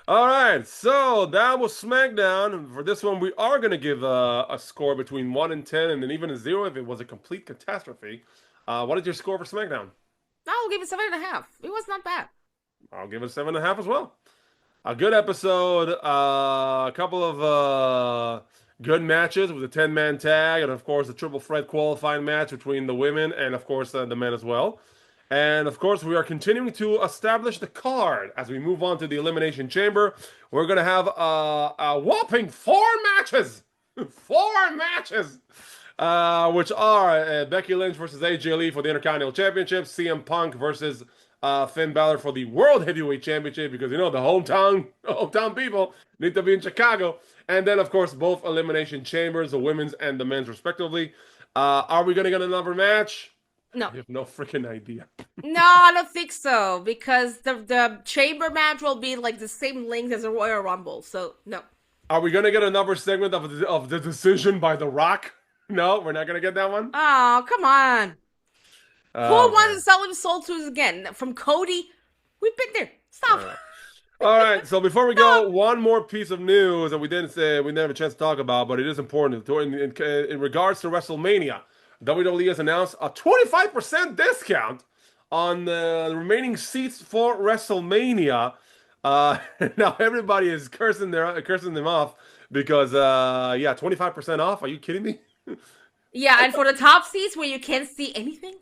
All right, so that was SmackDown. For this one, we are going to give a score between 1 and 10, and then even a 0 if it was a complete catastrophe. What is your score for SmackDown? I'll give it 7.5. It was not bad. I'll give it 7.5 as well. A good episode, a couple of good matches with a 10-man tag, and of course, a triple threat qualifying match between the women and, of course, the men as well. And of course, we are continuing to establish the card as we move on to the Elimination Chamber. We're going to have a whopping 4 matches! 4 matches! Which are Becky Lynch versus AJ Lee for the Intercontinental Championship, CM Punk versus Finn Balor for the World Heavyweight Championship, because the hometown people need to be in Chicago. And then, of course, both Elimination Chambers, the women's and the men's, respectively. Are we going to get another match? No. I have no freaking idea. No, I don't think so, because the chamber match will be like the same length as a Royal Rumble, so no. Are we going to get another segment of the decision by The Rock? No, we're not going to get that one? Oh, come on. Who wants to sell him soul to us again? From Cody? We've been there. Stop. All right, so before we go, one more piece of news that we didn't have a chance to talk about, but it is important. In regards to WrestleMania, WWE has announced a 25% discount on the remaining seats for WrestleMania. Now everybody is cursing them off because 25% off. Are you kidding me? Yeah, and for the top seats where you can't see anything,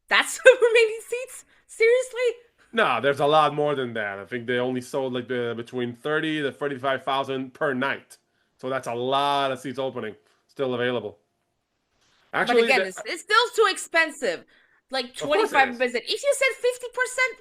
that's the remaining seats. Seriously? No, there's a lot more than that. I think they only sold like between 30 to 35,000 per night. So that's a lot of seats opening still available. Actually, but again, it's still too expensive. Like 25%. If you said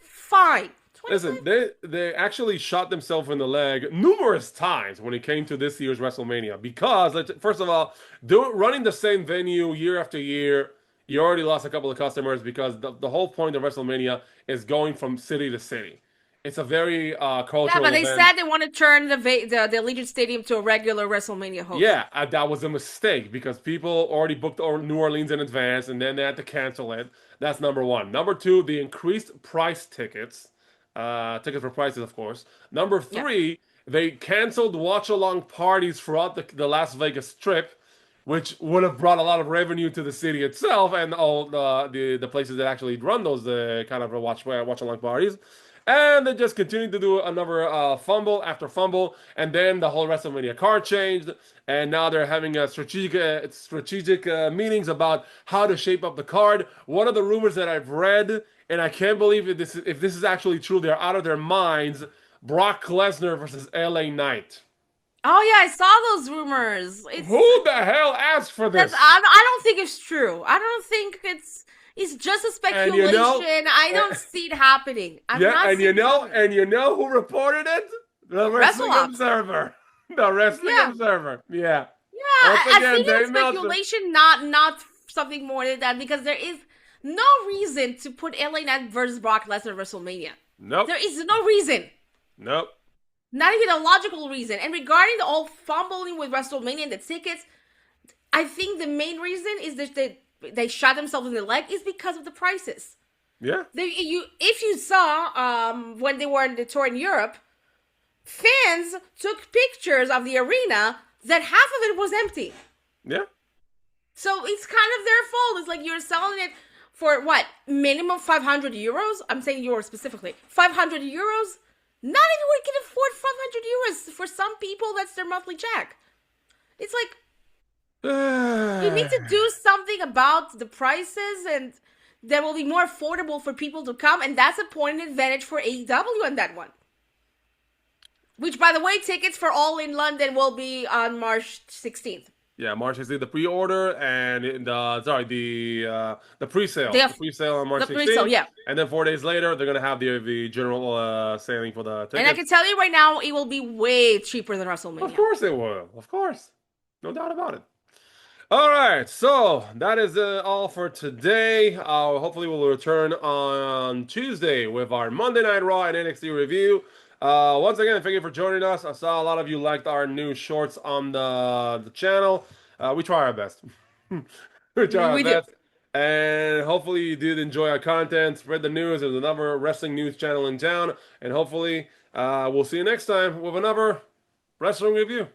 50%, fine. 25? Listen, they actually shot themselves in the leg numerous times when it came to this year's WrestleMania. Because, first of all, running the same venue year after year, you already lost a couple of customers because the whole point of WrestleMania is going from city to city. It's a very cultural Yeah, but they event. said they want to turn the Allegiant Stadium to a regular WrestleMania host. Yeah, that was a mistake because people already booked New Orleans in advance and then they had to cancel it. That's number one. Number two, the increased price tickets. Tickets for prices, of course. Number three, they canceled watch-along parties throughout the Las Vegas Strip, which would have brought a lot of revenue to the city itself and all the places that actually run those kind of watch-along parties. And they just continued to do another fumble after fumble, and then the whole WrestleMania card changed, and now they're having a strategic meetings about how to shape up the card. One of the rumors that I've read, and I can't believe if this is actually true, they're out of their minds, Brock Lesnar versus LA Knight. Oh yeah, I saw those rumors. Who the hell asked for this? I don't think it's true. I don't think it's just a speculation. I don't see it happening. And you know who reported it? The Wrestling Observer. The Wrestling Observer. Yeah. Yeah, I think it's speculation, not something more than that, because there is no reason to put LA Knight versus Brock Lesnar at WrestleMania. Nope. There is no reason. Nope. Not even a logical reason. And regarding the whole fumbling with WrestleMania and the tickets, I think the main reason is that they shot themselves in the leg is because of the prices. Yeah. If you saw when they were in the tour in Europe, fans took pictures of the arena that half of it was empty. Yeah. So it's kind of their fault. It's like you're selling it for what? Minimum 500 euros? I'm saying euros specifically. 500 euros? Not everyone can afford 500 euros. For some people, that's their monthly check. It's like, you need to do something about the prices, and that will be more affordable for people to come, and that's a point of advantage for AEW on that one. Which, by the way, tickets for All in London will be on March 16th. Yeah, March 16th, the pre-order, and the pre-sale. The pre-sale on March 16th. Pre-sale, yeah. And then 4 days later, they're going to have the general sailing for the tickets. And I can tell you right now, it will be way cheaper than WrestleMania. Of course it will. Of course. No doubt about it. All right, so that is all for today. Hopefully we'll return on Tuesday with our Monday Night Raw and NXT review. Once again, thank you for joining us. I saw a lot of you liked our new shorts on the channel. We try our best. we try our best. And hopefully you did enjoy our content. Spread the news. There's another wrestling news channel in town. And hopefully we'll see you next time with another wrestling review.